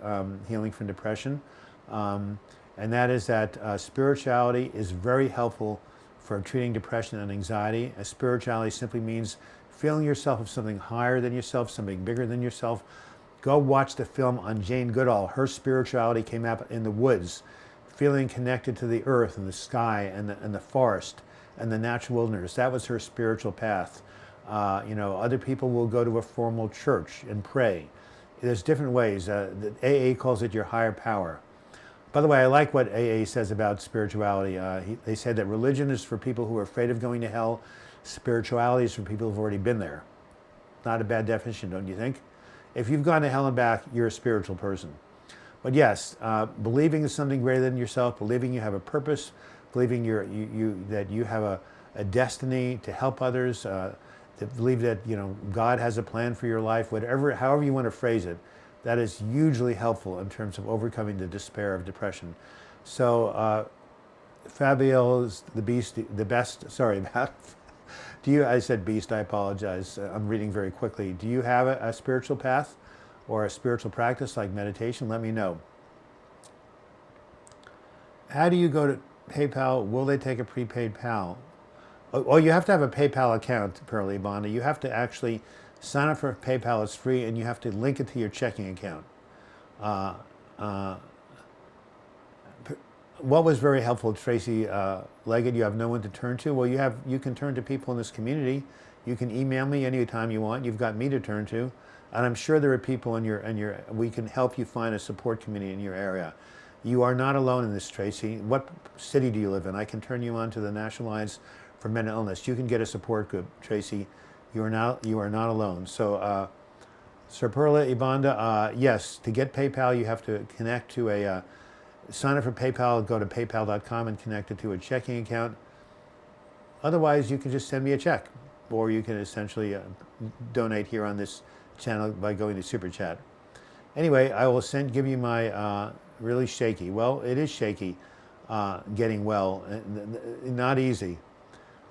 Healing from Depression, and that is that spirituality is very helpful for treating depression and anxiety. Spirituality simply means feeling yourself of something higher than yourself, something bigger than yourself. Go watch the film on Jane Goodall. Her spirituality came out in the woods, feeling connected to the earth and the sky and the forest. and the natural wilderness. That was her spiritual path. Other people will go to a formal church and pray. There's different ways. The AA calls it your higher power. By the way, I like what AA says about spirituality. They said that religion is for people who are afraid of going to hell. Spirituality is for people who've already been there. Not a bad definition, don't you think? If you've gone to hell and back, you're a spiritual person. But yes, believing in something greater than yourself, believing you have a purpose, believing that you have a destiny to help others, to believe that God has a plan for your life, however you want to phrase it, that is hugely helpful in terms of overcoming the despair of depression. So, Fabio's the beast, the best. Sorry about. I said beast. I apologize. I'm reading very quickly. Do you have a spiritual path or a spiritual practice like meditation? Let me know. How do you go to PayPal? Will they take a prepaid PAL? Oh, you have to have a PayPal account, apparently, Bonda. You have to actually sign up for PayPal. It's free, and you have to link it to your checking account. What was very helpful, Tracy Leggett, you have no one to turn to. Well, you can turn to people in this community. You can email me anytime you want. You've got me to turn to, and I'm sure there are people we can help you find a support community in your area. You are not alone in this, Tracy. What city do you live in? I can turn you on to the National Alliance for Mental Illness. You can get a support group, Tracy. You are not alone. So, Sir Perla Ibanda, yes, to get PayPal, you have to connect to sign up for PayPal, go to paypal.com and connect it to a checking account. Otherwise, you can just send me a check, or you can essentially donate here on this channel by going to Super Chat. Anyway, I will give you my really shaky. Well, it is shaky getting well. Not easy.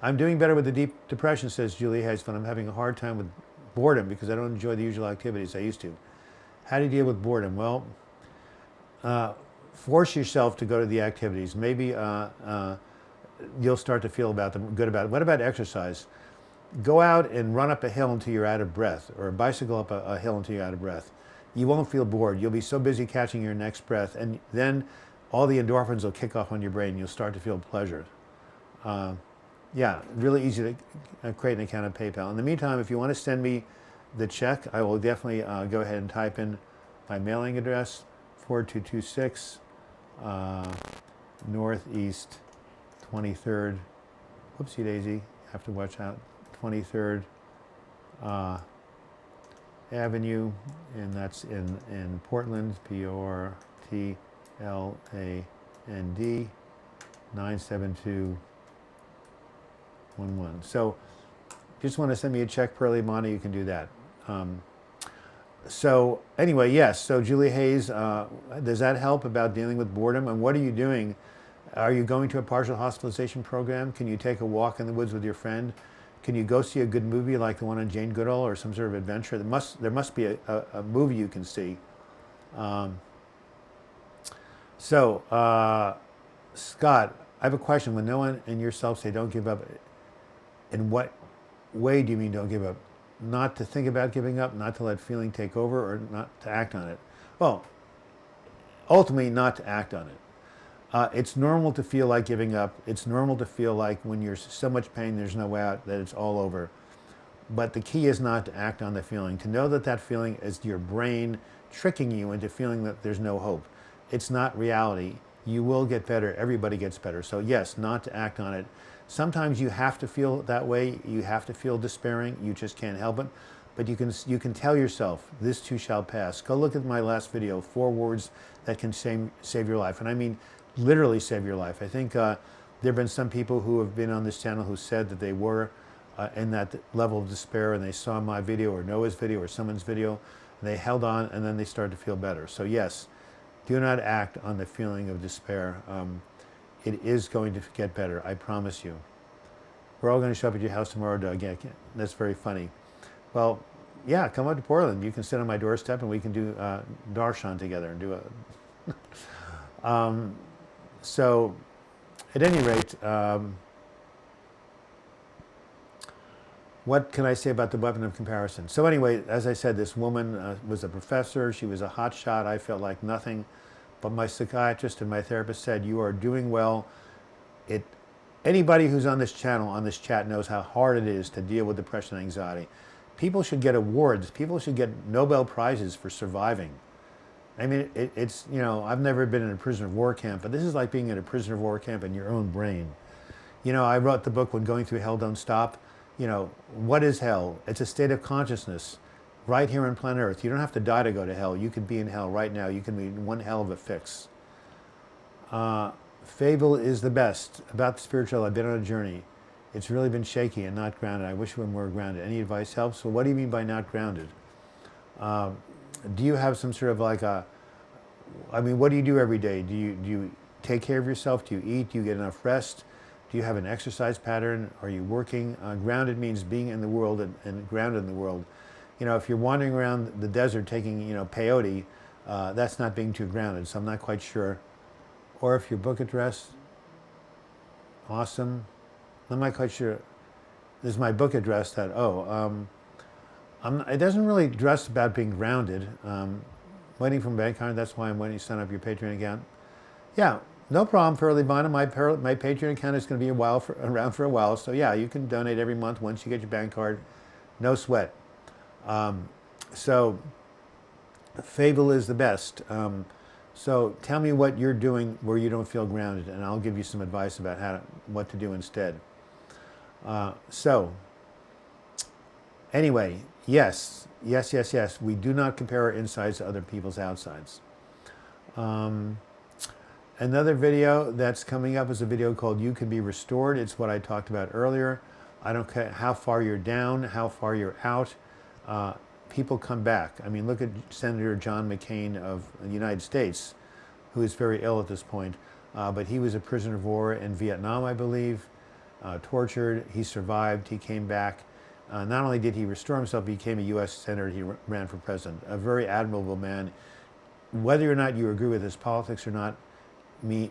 I'm doing better with the deep depression, says Julie Hayes, but I'm having a hard time with boredom because I don't enjoy the usual activities I used to. How do you deal with boredom? Well, force yourself to go to the activities. Maybe you'll start to feel good about it. What about exercise? Go out and run up a hill until you're out of breath, or bicycle up a hill until you're out of breath. You won't feel bored. You'll be so busy catching your next breath, and then all the endorphins will kick off on your brain. You'll start to feel pleasure. Yeah, really easy to create an account on PayPal. In the meantime, if you want to send me the check, I will definitely go ahead and type in my mailing address, 4226 Northeast 23rd, whoopsie daisy, have to watch out, 23rd Avenue, and that's in Portland, Portland, 97211. So just want to send me a check, Pearly Money, you can do that. So anyway, yes, so Julie Hayes, does that help about dealing with boredom? And what are you doing? Are you going to a partial hospitalization program? Can you take a walk in the woods with your friend? Can you go see a good movie like the one on Jane Goodall or some sort of adventure? There must be a movie you can see. Scott, I have a question. When no one and yourself say don't give up, in what way do you mean don't give up? Not to think about giving up, not to let feeling take over, or not to act on it? Well, ultimately not to act on it. It's normal to feel like giving up. It's normal to feel like when you're so much pain, there's no way out, that it's all over. But the key is not to act on the feeling, to know that that feeling is your brain tricking you into feeling that there's no hope. It's not reality. You will get better. Everybody gets better. So yes, not to act on it. Sometimes you have to feel that way. You have to feel despairing. You just can't help it. But you can tell yourself, this too shall pass. Go look at my last video, 4 words that can save your life. And I mean, literally save your life. I think there have been some people who have been on this channel who said that they were in that level of despair, and they saw my video or Noah's video or someone's video, and they held on, and then they started to feel better. So yes, do not act on the feeling of despair. It is going to get better, I promise you. We're all going to show up at your house tomorrow, Doug. Yeah, that's very funny. Well, yeah, come up to Portland. You can sit on my doorstep and we can do darshan together and do a... So, at any rate, what can I say about the weapon of comparison? So anyway, as I said, this woman was a professor. She was a hot shot. I felt like nothing. But my psychiatrist and my therapist said, you are doing well. Anybody who's on this channel, on this chat, knows how hard it is to deal with depression and anxiety. People should get awards. People should get Nobel Prizes for surviving. I mean, it's, you know, I've never been in a prisoner of war camp, but this is like being in a prisoner of war camp in your own brain. You know, I wrote the book, When Going Through Hell Don't Stop. You know, what is hell? It's a state of consciousness right here on planet Earth. You don't have to die to go to hell. You could be in hell right now. You can be in one hell of a fix. Fable is the best. About the spiritual, I've been on a journey. It's really been shaky and not grounded. I wish we were more grounded. Any advice helps? Well, what do you mean by not grounded? Do you have some sort of like a, I mean, what do you do every day? Do you take care of yourself? Do you eat? Do you get enough rest? Do you have an exercise pattern? Are you working? Grounded means being in the world and grounded in the world. You know, if you're wandering around the desert taking, you know, peyote, that's not being too grounded, so I'm not quite sure. Or if your book address, awesome. I'm not quite sure. This is my book address that, it doesn't really address about being grounded. Waiting for a bank card, that's why I'm waiting to sign up your Patreon account. Yeah, no problem, Pearly Bonnet. My Patreon account is going to be around for a while, so yeah, you can donate every month once you get your bank card. No sweat. So, Fable is the best. So tell me what you're doing where you don't feel grounded, and I'll give you some advice about what to do instead. Anyway, yes, we do not compare our insides to other people's outsides. Another video that's coming up is a video called You Can Be Restored. It's what I talked about earlier. I don't care how far you're down, how far you're out. People come back. I mean, look at Senator John McCain of the United States, who is very ill at this point. But he was a prisoner of war in Vietnam, I believe, tortured. He survived. He came back. Not only did he restore himself, he became a U.S. Senator. He ran for president. A very admirable man. Whether or not you agree with his politics or not,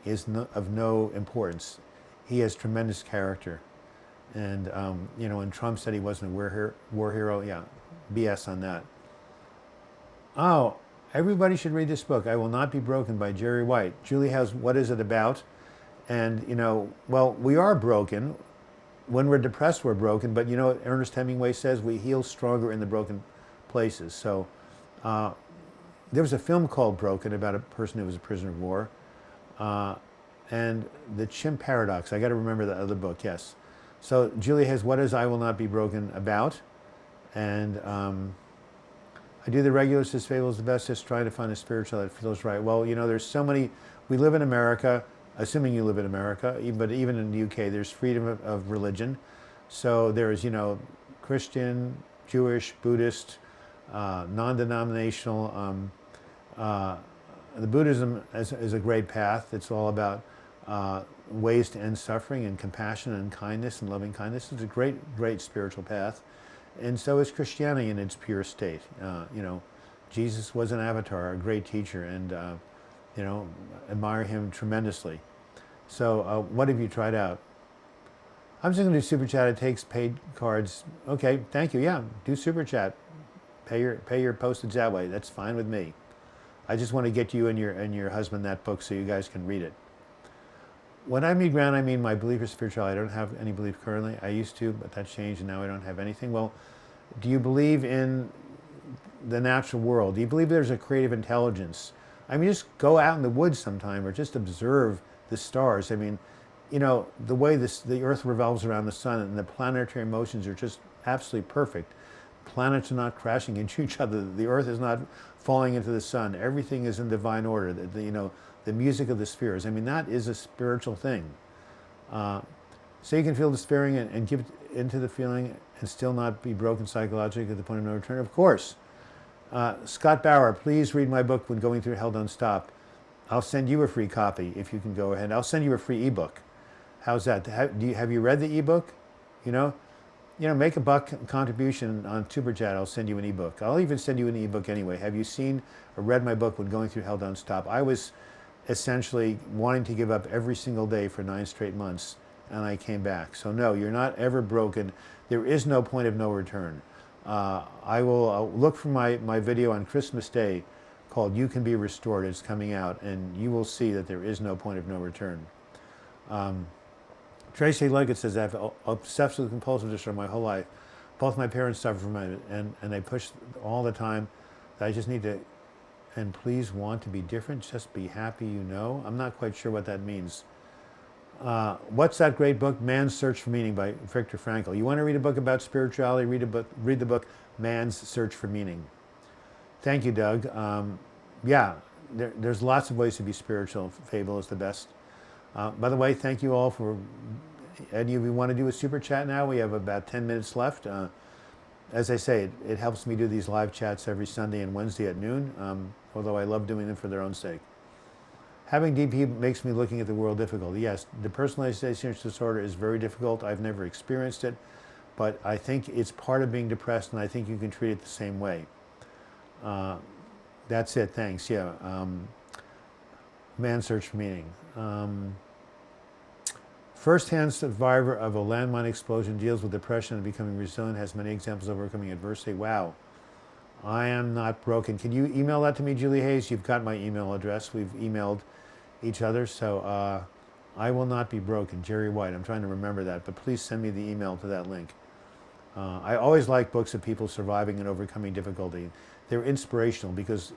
is of no importance. He has tremendous character. And, you know, when Trump said he wasn't a war hero, yeah, BS on that. Oh, everybody should read this book, I Will Not Be Broken by Jerry White. Julie has What Is It About? And, you know, well, we are broken. When we're depressed, we're broken. But, you know, Ernest Hemingway says we heal stronger in the broken places. So there was a film called Broken about a person who was a prisoner of war. And the Chimp Paradox. I got to remember the other book, yes. So Julie has What Is I Will Not Be Broken About? And I do the regular, says Fable is the best, just trying to find a spiritual that feels right. Well, you know, there's so many, we live in America, assuming you live in America, but even in the UK, there's freedom of religion. So there's, you know, Christian, Jewish, Buddhist, non-denominational. The Buddhism is a great path. It's all about ways to end suffering and compassion and kindness and loving kindness. It's a great spiritual path. And so is Christianity in its pure state. You know, Jesus was an avatar, a great teacher, and you know, admire him tremendously. So what have you tried out? I'm just going to do Super Chat. It takes paid cards. Okay, thank you. Yeah, do Super Chat. Pay your postage that way. That's fine with me. I just want to get you and your husband that book so you guys can read it. When I mean ground, I mean my belief is spirituality. I don't have any belief currently. I used to, but that changed, and now I don't have anything. Well, do you believe in the natural world? Do you believe there's a creative intelligence? I mean, just go out in the woods sometime or just observe the stars. I mean, you know, the way the Earth revolves around the sun and the planetary motions are just absolutely perfect. Planets are not crashing into each other. The Earth is not falling into the sun. Everything is in divine order. You know, the music of the spheres. I mean, that is a spiritual thing. So you can feel despairing and give into the feeling and still not be broken psychologically at the point of no return. Of course. Scott Bauer, please read my book, When Going Through Hell Don't Stop. I'll send you a free copy if you can go ahead. I'll send you a free ebook. How's that? Have you read the ebook? You know, make a buck contribution on Super Chat. I'll send you an ebook. I'll even send you an ebook anyway. Have you seen or read my book, When Going Through Hell Don't Stop? I was essentially wanting to give up every single day for 9 straight months, and I came back. So no, you're not ever broken. There is no point of no return. I will look for my video on Christmas Day called You Can Be Restored. It's coming out, and you will see that there is no point of no return. Tracy Leggett says, I've obsessive compulsive disorder my whole life. Both my parents suffer from it, and they push all the time that I just need to, and please want to be different, just be happy, you know. I'm not quite sure what that means. What's that great book, Man's Search for Meaning by Viktor Frankl? You want to read a book about spirituality, read the book Man's Search for Meaning. Thank you, Doug. Yeah, there's lots of ways to be spiritual. Fable is the best. By the way, thank you all for, any of you want to do a super chat now? We have about 10 minutes left. As I say, it helps me do these live chats every Sunday and Wednesday at noon, although I love doing them for their own sake. Having DP makes me looking at the world difficult. Yes, the personalization disorder is very difficult. I've never experienced it, but I think it's part of being depressed, and I think you can treat it the same way. That's it, thanks, yeah. Man's Search for Meaning. First-hand survivor of a landmine explosion, deals with depression and becoming resilient, has many examples of overcoming adversity. Wow. I am not broken. Can you email that to me, Julie Hayes? You've got my email address. We've emailed each other, so I will not be broken. Jerry White. I'm trying to remember that, but please send me the email to that link. I always like books of people surviving and overcoming difficulty. They're inspirational because,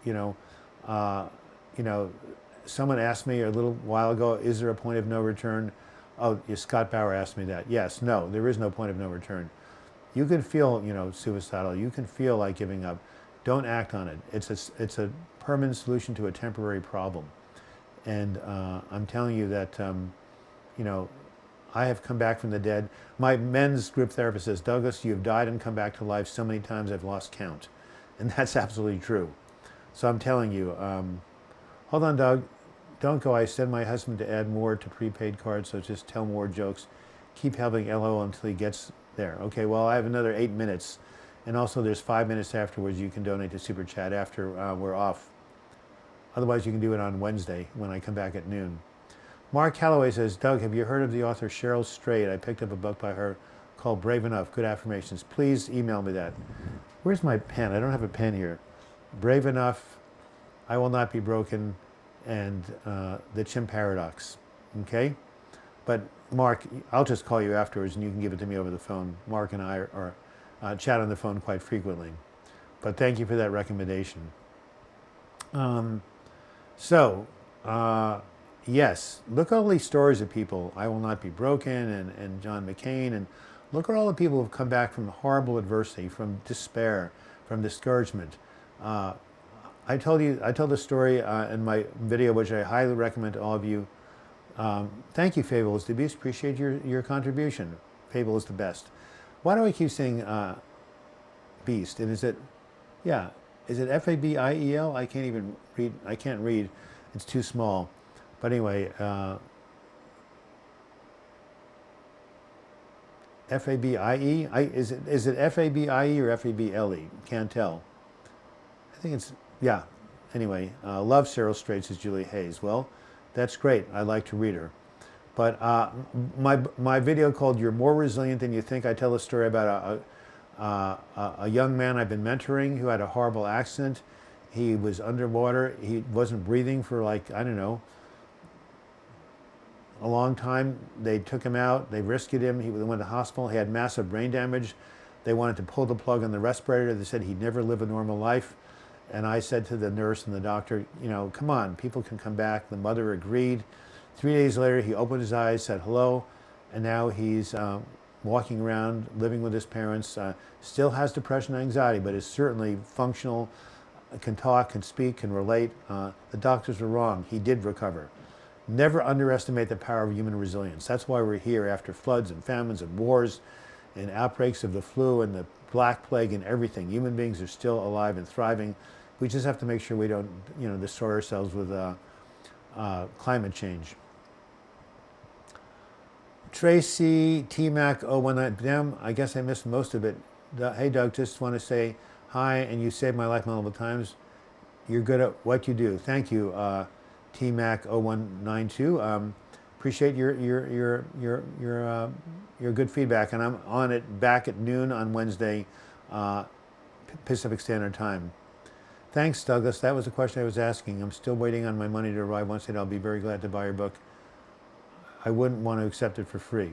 someone asked me a little while ago, is there a point of no return? Oh, Scott Bauer asked me that. Yes, no, there is no point of no return. You can feel, suicidal. You can feel like giving up. Don't act on it. It's a permanent solution to a temporary problem. And I'm telling you that, I have come back from the dead. My men's group therapist says, Douglas, you have died and come back to life so many times I've lost count. And that's absolutely true. So I'm telling you, hold on, Doug. Don't go. I send my husband to add more to prepaid cards, so just tell more jokes. Keep helping LOL until he gets there. Okay, well, I have another 8 minutes. And also there's 5 minutes afterwards you can donate to Super Chat after we're off. Otherwise, you can do it on Wednesday when I come back at noon. Mark Calloway says, Doug, have you heard of the author Cheryl Strayed? I picked up a book by her called Brave Enough, Good Affirmations. Please email me that. Where's my pen? I don't have a pen here. Brave Enough, I Will Not Be Broken, and the Chimp Paradox, okay? But Mark, I'll just call you afterwards and you can give it to me over the phone. Mark and I are chat on the phone quite frequently. But thank you for that recommendation. Yes, look at all these stories of people, I Will Not Be Broken and John McCain, and look at all the people who have come back from horrible adversity, from despair, from discouragement. I told the story in my video, which I highly recommend to all of you. Thank you, Fables. The Beast, appreciate your contribution. Fable is the best. Why do I keep saying Beast? And is it F-A-B-I-E-L? I can't even read. I can't read. It's too small. But anyway, F-A-B-I-E? Is it F-A-B-I-E or F-A-B-L-E? Can't tell. I think it's, yeah. Anyway, love Cheryl Strayed, says Julie Hayes. Well, that's great. I like to read her. But my video called You're More Resilient Than You Think, I tell a story about a young man I've been mentoring who had a horrible accident. He was underwater. He wasn't breathing for like, I don't know, a long time. They took him out. They rescued him. He went to the hospital. He had massive brain damage. They wanted to pull the plug on the respirator. They said he'd never live a normal life. And I said to the nurse and the doctor, come on, people can come back. The mother agreed. 3 days later, he opened his eyes, said hello, and now he's walking around, living with his parents, still has depression and anxiety, but is certainly functional, can talk, can speak, can relate. The doctors were wrong. He did recover. Never underestimate the power of human resilience. That's why we're here after floods and famines and wars and outbreaks of the flu and the Black Plague and everything. Human beings are still alive and thriving. We just have to make sure we don't, destroy ourselves with climate change. Tracy T-Mac 019, damn, I guess I missed most of it. Hey Doug, just want to say hi, and you saved my life multiple times. You're good at what you do. Thank you, T-Mac 0192. Appreciate your good feedback, and I'm on it back at noon on Wednesday, Pacific Standard Time. Thanks, Douglas. That was the question I was asking. I'm still waiting on my money to arrive. Once it, I'll be very glad to buy your book. I wouldn't want to accept it for free.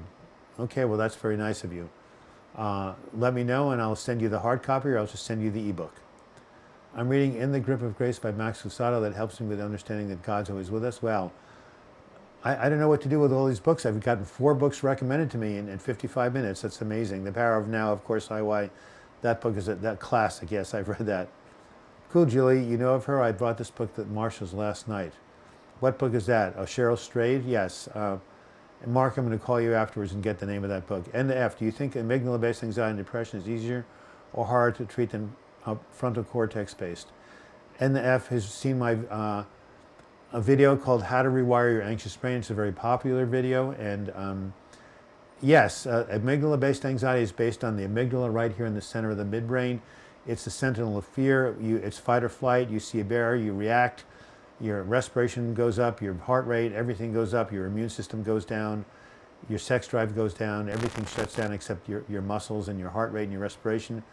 Okay, well, that's very nice of you. Let me know and I'll send you the hard copy, or I'll just send you the ebook. I'm reading In the Grip of Grace by Max Lucado. That helps me with understanding that God's always with us. Well, I don't know what to do with all these books. I've gotten 4 books recommended to me in 55 minutes. That's amazing. The Power of Now, of course, IY. That book is that classic. Yes, I've read that. Cool, Julie. You know of her? I bought this book at Marshall's last night. What book is that? Oh, Cheryl Strayed? Yes. And Mark, I'm going to call you afterwards and get the name of that book. N to F, do you think amygdala-based anxiety and depression is easier or harder to treat than frontal cortex-based? N to F has seen my a video called How to Rewire Your Anxious Brain. It's a very popular video. And yes, amygdala-based anxiety is based on the amygdala right here in the center of the midbrain. It's the sentinel of fear. It's fight or flight. You see a bear, you react. Your respiration goes up, your heart rate, everything goes up, your immune system goes down, your sex drive goes down, everything shuts down except your muscles and your heart rate and your respiration.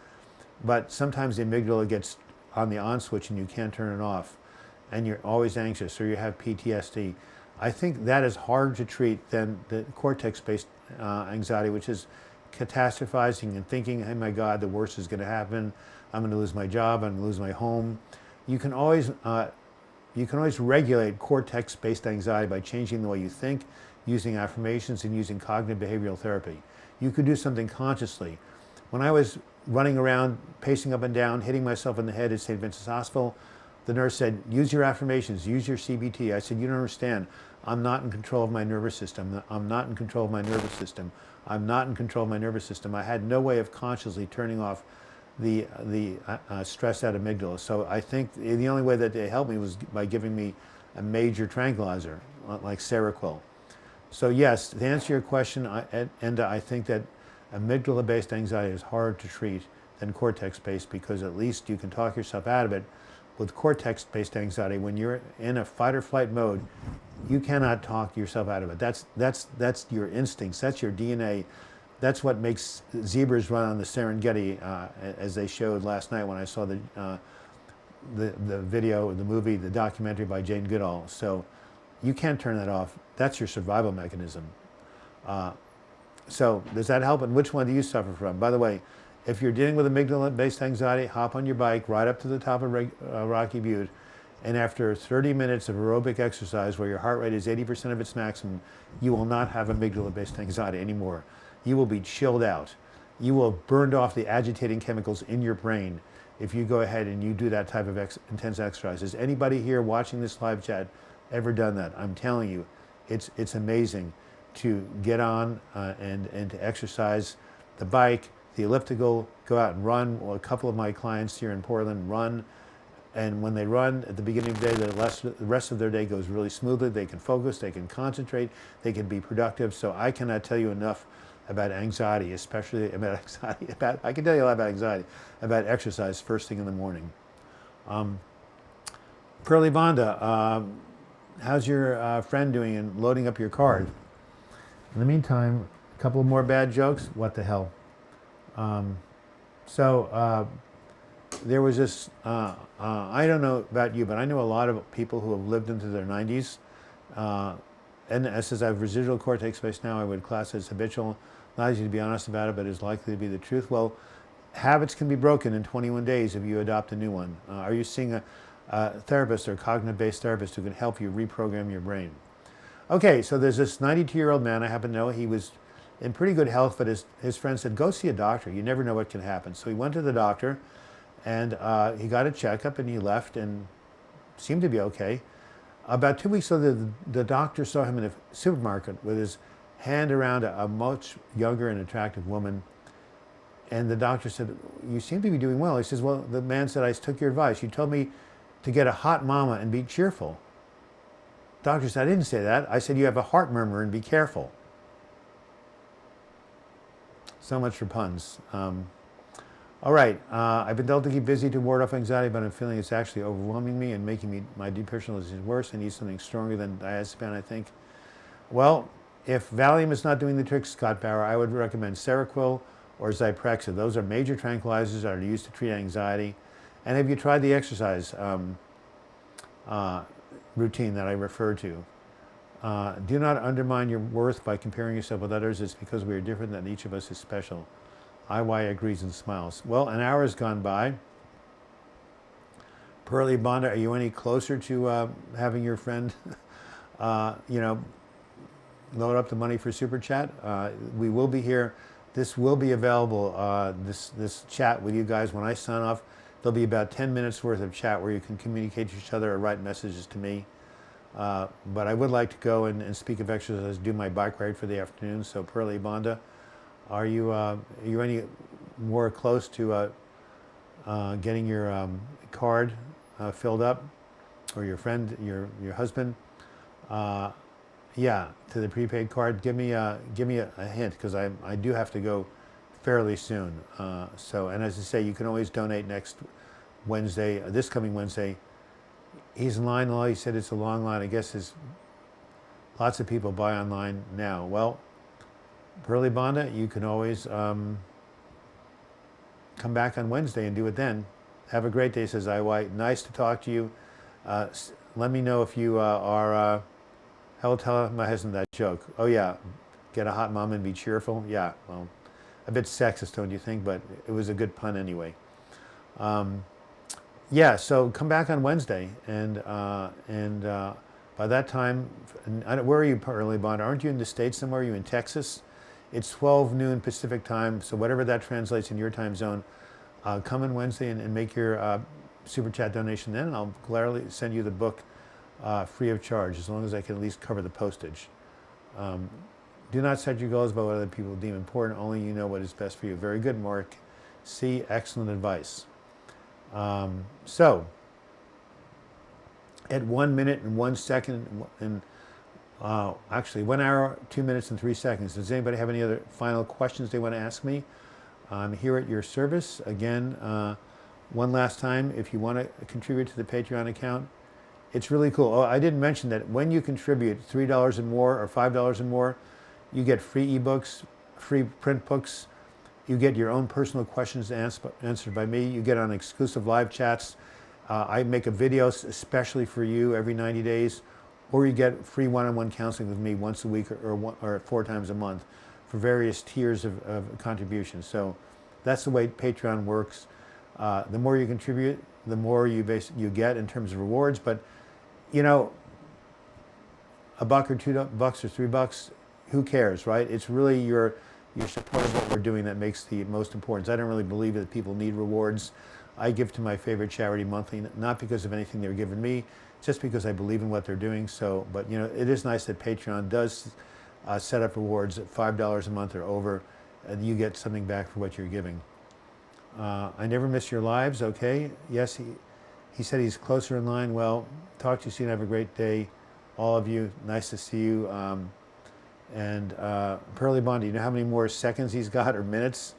But sometimes the amygdala gets on the on switch and you can't turn it off, and you're always anxious or you have PTSD. I think that is harder to treat than the cortex-based anxiety, which is catastrophizing and thinking, oh my God, the worst is going to happen. I'm going to lose my job, I'm going to lose my home. You can always regulate cortex-based anxiety by changing the way you think, using affirmations, and using cognitive behavioral therapy. You could do something consciously. When I was running around, pacing up and down, hitting myself in the head at St. Vincent's Hospital, the nurse said, use your affirmations, use your CBT. I said, you don't understand. I'm not in control of my nervous system. I'm not in control of my nervous system. I'm not in control of my nervous system. I had no way of consciously turning off the stressed out amygdala. So I think the only way that they helped me was by giving me a major tranquilizer, like Seroquel. So yes, to answer your question, I think that amygdala-based anxiety is harder to treat than cortex-based, because at least you can talk yourself out of it. With cortex-based anxiety, when you're in a fight or flight mode, you cannot talk yourself out of it. That's your instincts, that's your DNA. That's what makes zebras run on the Serengeti, as they showed last night when I saw the video, the movie, the documentary by Jane Goodall. So you can't turn that off. That's your survival mechanism. So does that help? And which one do you suffer from? By the way, if you're dealing with amygdala-based anxiety, hop on your bike, ride up to the top of Rocky Butte, and after 30 minutes of aerobic exercise where your heart rate is 80% of its maximum, you will not have amygdala-based anxiety anymore. You will be chilled out. You will have burned off the agitating chemicals in your brain if you go ahead and you do that type of intense exercise. Has anybody here watching this live chat ever done that? I'm telling you, it's amazing to get on and to exercise the bike, the elliptical, go out and run. Well, a couple of my clients here in Portland run, and when they run at the beginning of the day, the rest of their day goes really smoothly. They can focus, they can concentrate, they can be productive. So I cannot tell you enough about anxiety, especially about anxiety. I can tell you a lot about anxiety, about exercise first thing in the morning. Pearly Vonda, how's your friend doing in loading up your card? In the meantime, a couple of more bad jokes. What the hell? There was this, I don't know about you, but I know a lot of people who have lived into their 90s. And as I have residual cortex space now, I would class it as habitual. Not easy to be honest about it, but it's likely to be the truth. Well, habits can be broken in 21 days if you adopt a new one. Are you seeing a therapist or cognitive-based therapist who can help you reprogram your brain? Okay, so there's this 92-year-old man I happen to know. He was in pretty good health, but his friend said, go see a doctor. You never know what can happen. So he went to the doctor, and he got a checkup, and he left and seemed to be okay. About 2 weeks later, the doctor saw him in a supermarket with his hand around a much younger and attractive woman. And the doctor said, you seem to be doing well. He says, well, the man said, I took your advice. You told me to get a hot mama and be cheerful. Doctor said, I didn't say that. I said, you have a heart murmur and be careful. So much for puns. All right, I've been told to keep busy to ward off anxiety, but I'm feeling it's actually overwhelming me and making my depersonalization worse. I need something stronger than diazepam, I think. Well, if Valium is not doing the trick, Scott Bauer, I would recommend Seroquel or Zyprexa. Those are major tranquilizers that are used to treat anxiety. And have you tried the exercise routine that I referred to? Do not undermine your worth by comparing yourself with others. It's because we are different that each of us is special. IY agrees and smiles. Well, an hour has gone by. Pearly Bonda, are you any closer to having your friend, you know, load up the money for Super Chat? We will be here. This will be available, this chat with you guys when I sign off. There'll be about 10 minutes worth of chat where you can communicate to each other or write messages to me. But I would like to go and speak of exercise, do my bike ride for the afternoon. So Pearly Bonda, are you any more close to getting your card filled up, or your friend, your husband? Yeah, to the prepaid card. Give me a hint, because I do have to go fairly soon. And as I say, you can always donate next Wednesday, this coming Wednesday. He's in line. He said it's a long line. I guess there's lots of people buy online now. Well, Pearly Bonda, you can always come back on Wednesday and do it then. Have a great day, says IY. Nice to talk to you. Let me know if you are, I'll tell my husband that joke. Oh yeah, get a hot mom and be cheerful. Yeah, well, a bit sexist, don't you think? But it was a good pun anyway. Yeah, so come back on Wednesday, and by that time, where are you, Pearly Bonda? Aren't you in the States somewhere? Are you in Texas? It's 12 noon Pacific time, so whatever that translates in your time zone. Come on Wednesday and make your Super Chat donation then, and I'll gladly send you the book free of charge, as long as I can at least cover the postage. Do not set your goals by what other people deem important. Only you know what is best for you. Very good, Mark. C, excellent advice. So, at 1 minute and 1 second, and actually 1 hour, 2 minutes and 3 seconds, does anybody have any other final questions they want to ask me? I'm here at your service. Again, one last time, if you want to contribute to the Patreon account, it's really cool. Oh, I didn't mention that when you contribute $3 and more or $5 and more, you get free ebooks, free print books. You get your own personal questions answered by me. You get on exclusive live chats. I make a video especially for you every 90 days. Or you get free one-on-one counseling with me once a week or 4 times a month for various tiers of contributions. So that's the way Patreon works. The more you contribute, the more you get in terms of rewards. But, you know, $1 or $2 or $3, who cares, right? It's really your support of what we're doing that makes the most important. I don't really believe that people need rewards. I give to my favorite charity monthly, not because of anything they're giving me, just because I believe in what they're doing. So, but you know, it is nice that Patreon does set up rewards at $5 a month or over, and you get something back for what you're giving. I never miss your lives. Okay. Yes, he said he's closer in line. Well, talk to you soon. Have a great day, all of you. Nice to see you. And Pearly Bonda, you know how many more seconds he's got or minutes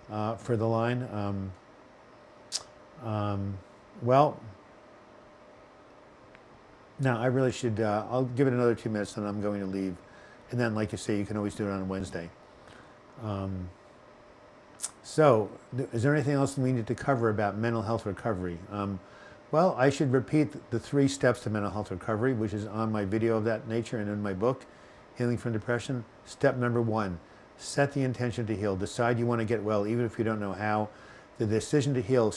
for the line? Well, now I really should, I'll give it another 2 minutes and I'm going to leave. And then, like you say, you can always do it on Wednesday. So, is there anything else we need to cover about mental health recovery? Well, I should repeat the 3 steps to mental health recovery, which is on my video of that nature and in my book, Healing from Depression. Step number 1, set the intention to heal. Decide you want to get well, even if you don't know how. The decision to heal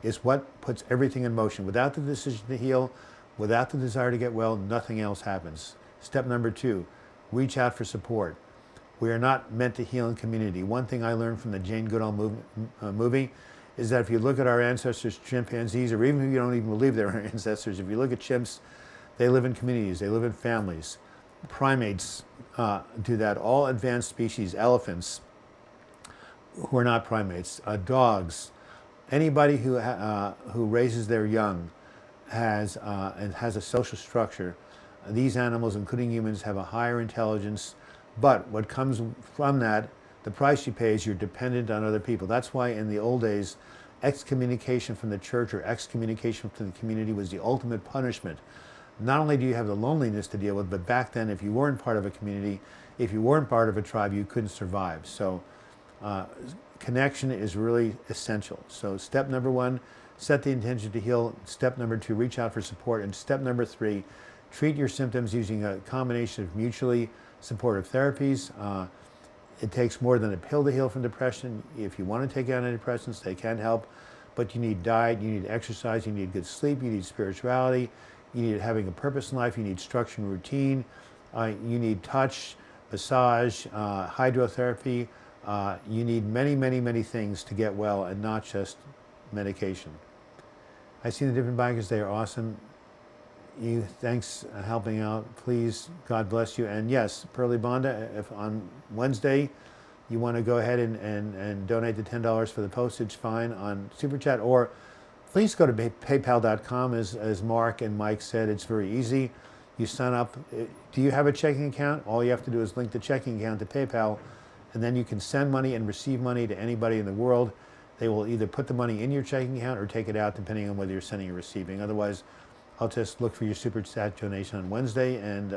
is what puts everything in motion. Without the decision to heal, without the desire to get well, nothing else happens. Step number 2, reach out for support. We are not meant to heal in community. One thing I learned from the Jane Goodall movie is that if you look at our ancestors, chimpanzees, or even if you don't even believe they're our ancestors, if you look at chimps, they live in communities, they live in families. Primates do that. All advanced species, elephants, who are not primates, dogs, anybody who raises their young and has a social structure. These animals, including humans, have a higher intelligence, but what comes from that, the price you pay is you're dependent on other people. That's why in the old days, excommunication from the church or excommunication from the community was the ultimate punishment. Not only do you have the loneliness to deal with, but back then, if you weren't part of a community, if you weren't part of a tribe, you couldn't survive. So connection is really essential. So step number 1, set the intention to heal. Step number 2, reach out for support. And step number 3, treat your symptoms using a combination of mutually supportive therapies. It takes more than a pill to heal from depression. If you want to take antidepressants, they can help, but you need diet, you need exercise, you need good sleep, you need spirituality, you need having a purpose in life, you need structure and routine, you need touch, massage, hydrotherapy. You need many, many, many things to get well and not just medication. I see the different bikers, they are awesome. Thanks for helping out. Please, God bless you. And yes, Pearly Bonda, if on Wednesday you want to go ahead and donate the $10 for the postage, fine, on Super Chat, or please go to paypal.com, as Mark and Mike said. It's very easy. You sign up. Do you have a checking account? All you have to do is link the checking account to PayPal, and then you can send money and receive money to anybody in the world. They will either put the money in your checking account or take it out, depending on whether you're sending or receiving. Otherwise, I'll just look for your Super Chat donation on Wednesday, and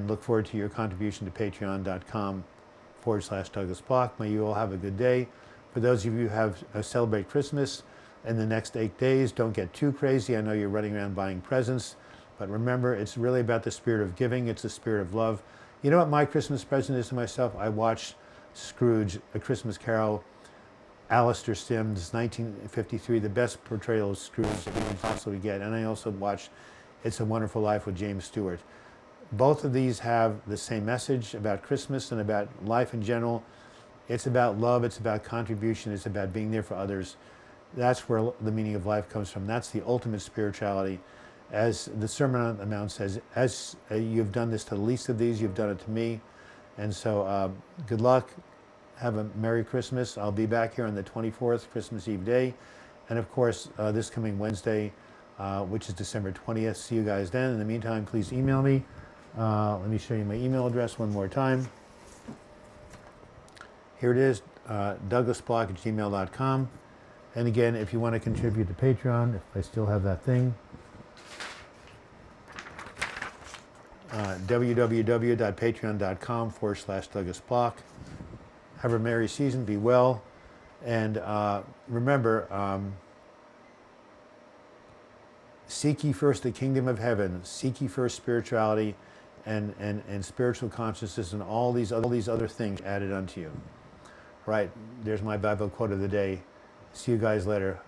look forward to your contribution to patreon.com/Douglas Block. May you all have a good day. For those of you who have celebrate Christmas in the next 8 days, don't get too crazy. I know you're running around buying presents, but remember, it's really about the spirit of giving. It's the spirit of love. You know what my Christmas present is to myself? I watched Scrooge, A Christmas Carol, Alistair Sims, 1953, the best portrayal of Scrooge that you can possibly get. And I also watched It's a Wonderful Life with James Stewart. Both of these have the same message about Christmas and about life in general. It's about love, it's about contribution, it's about being there for others. That's where the meaning of life comes from. That's the ultimate spirituality. As the Sermon on the Mount says, as you've done this to the least of these, you've done it to me. And so good luck. Have a Merry Christmas. I'll be back here on the 24th, Christmas Eve day. And of course, this coming Wednesday, which is December 20th. See you guys then. In the meantime, please email me. Let me show you my email address one more time. Here it is, douglasblock@gmail.com. And again, if you want to contribute to Patreon, if I still have that thing, www.patreon.com/DouglasBlock. Have a merry season, be well, and remember, seek ye first the kingdom of heaven, seek ye first spirituality and spiritual consciousness, and all these other things added unto you. Right, there's my Bible quote of the day. See you guys later.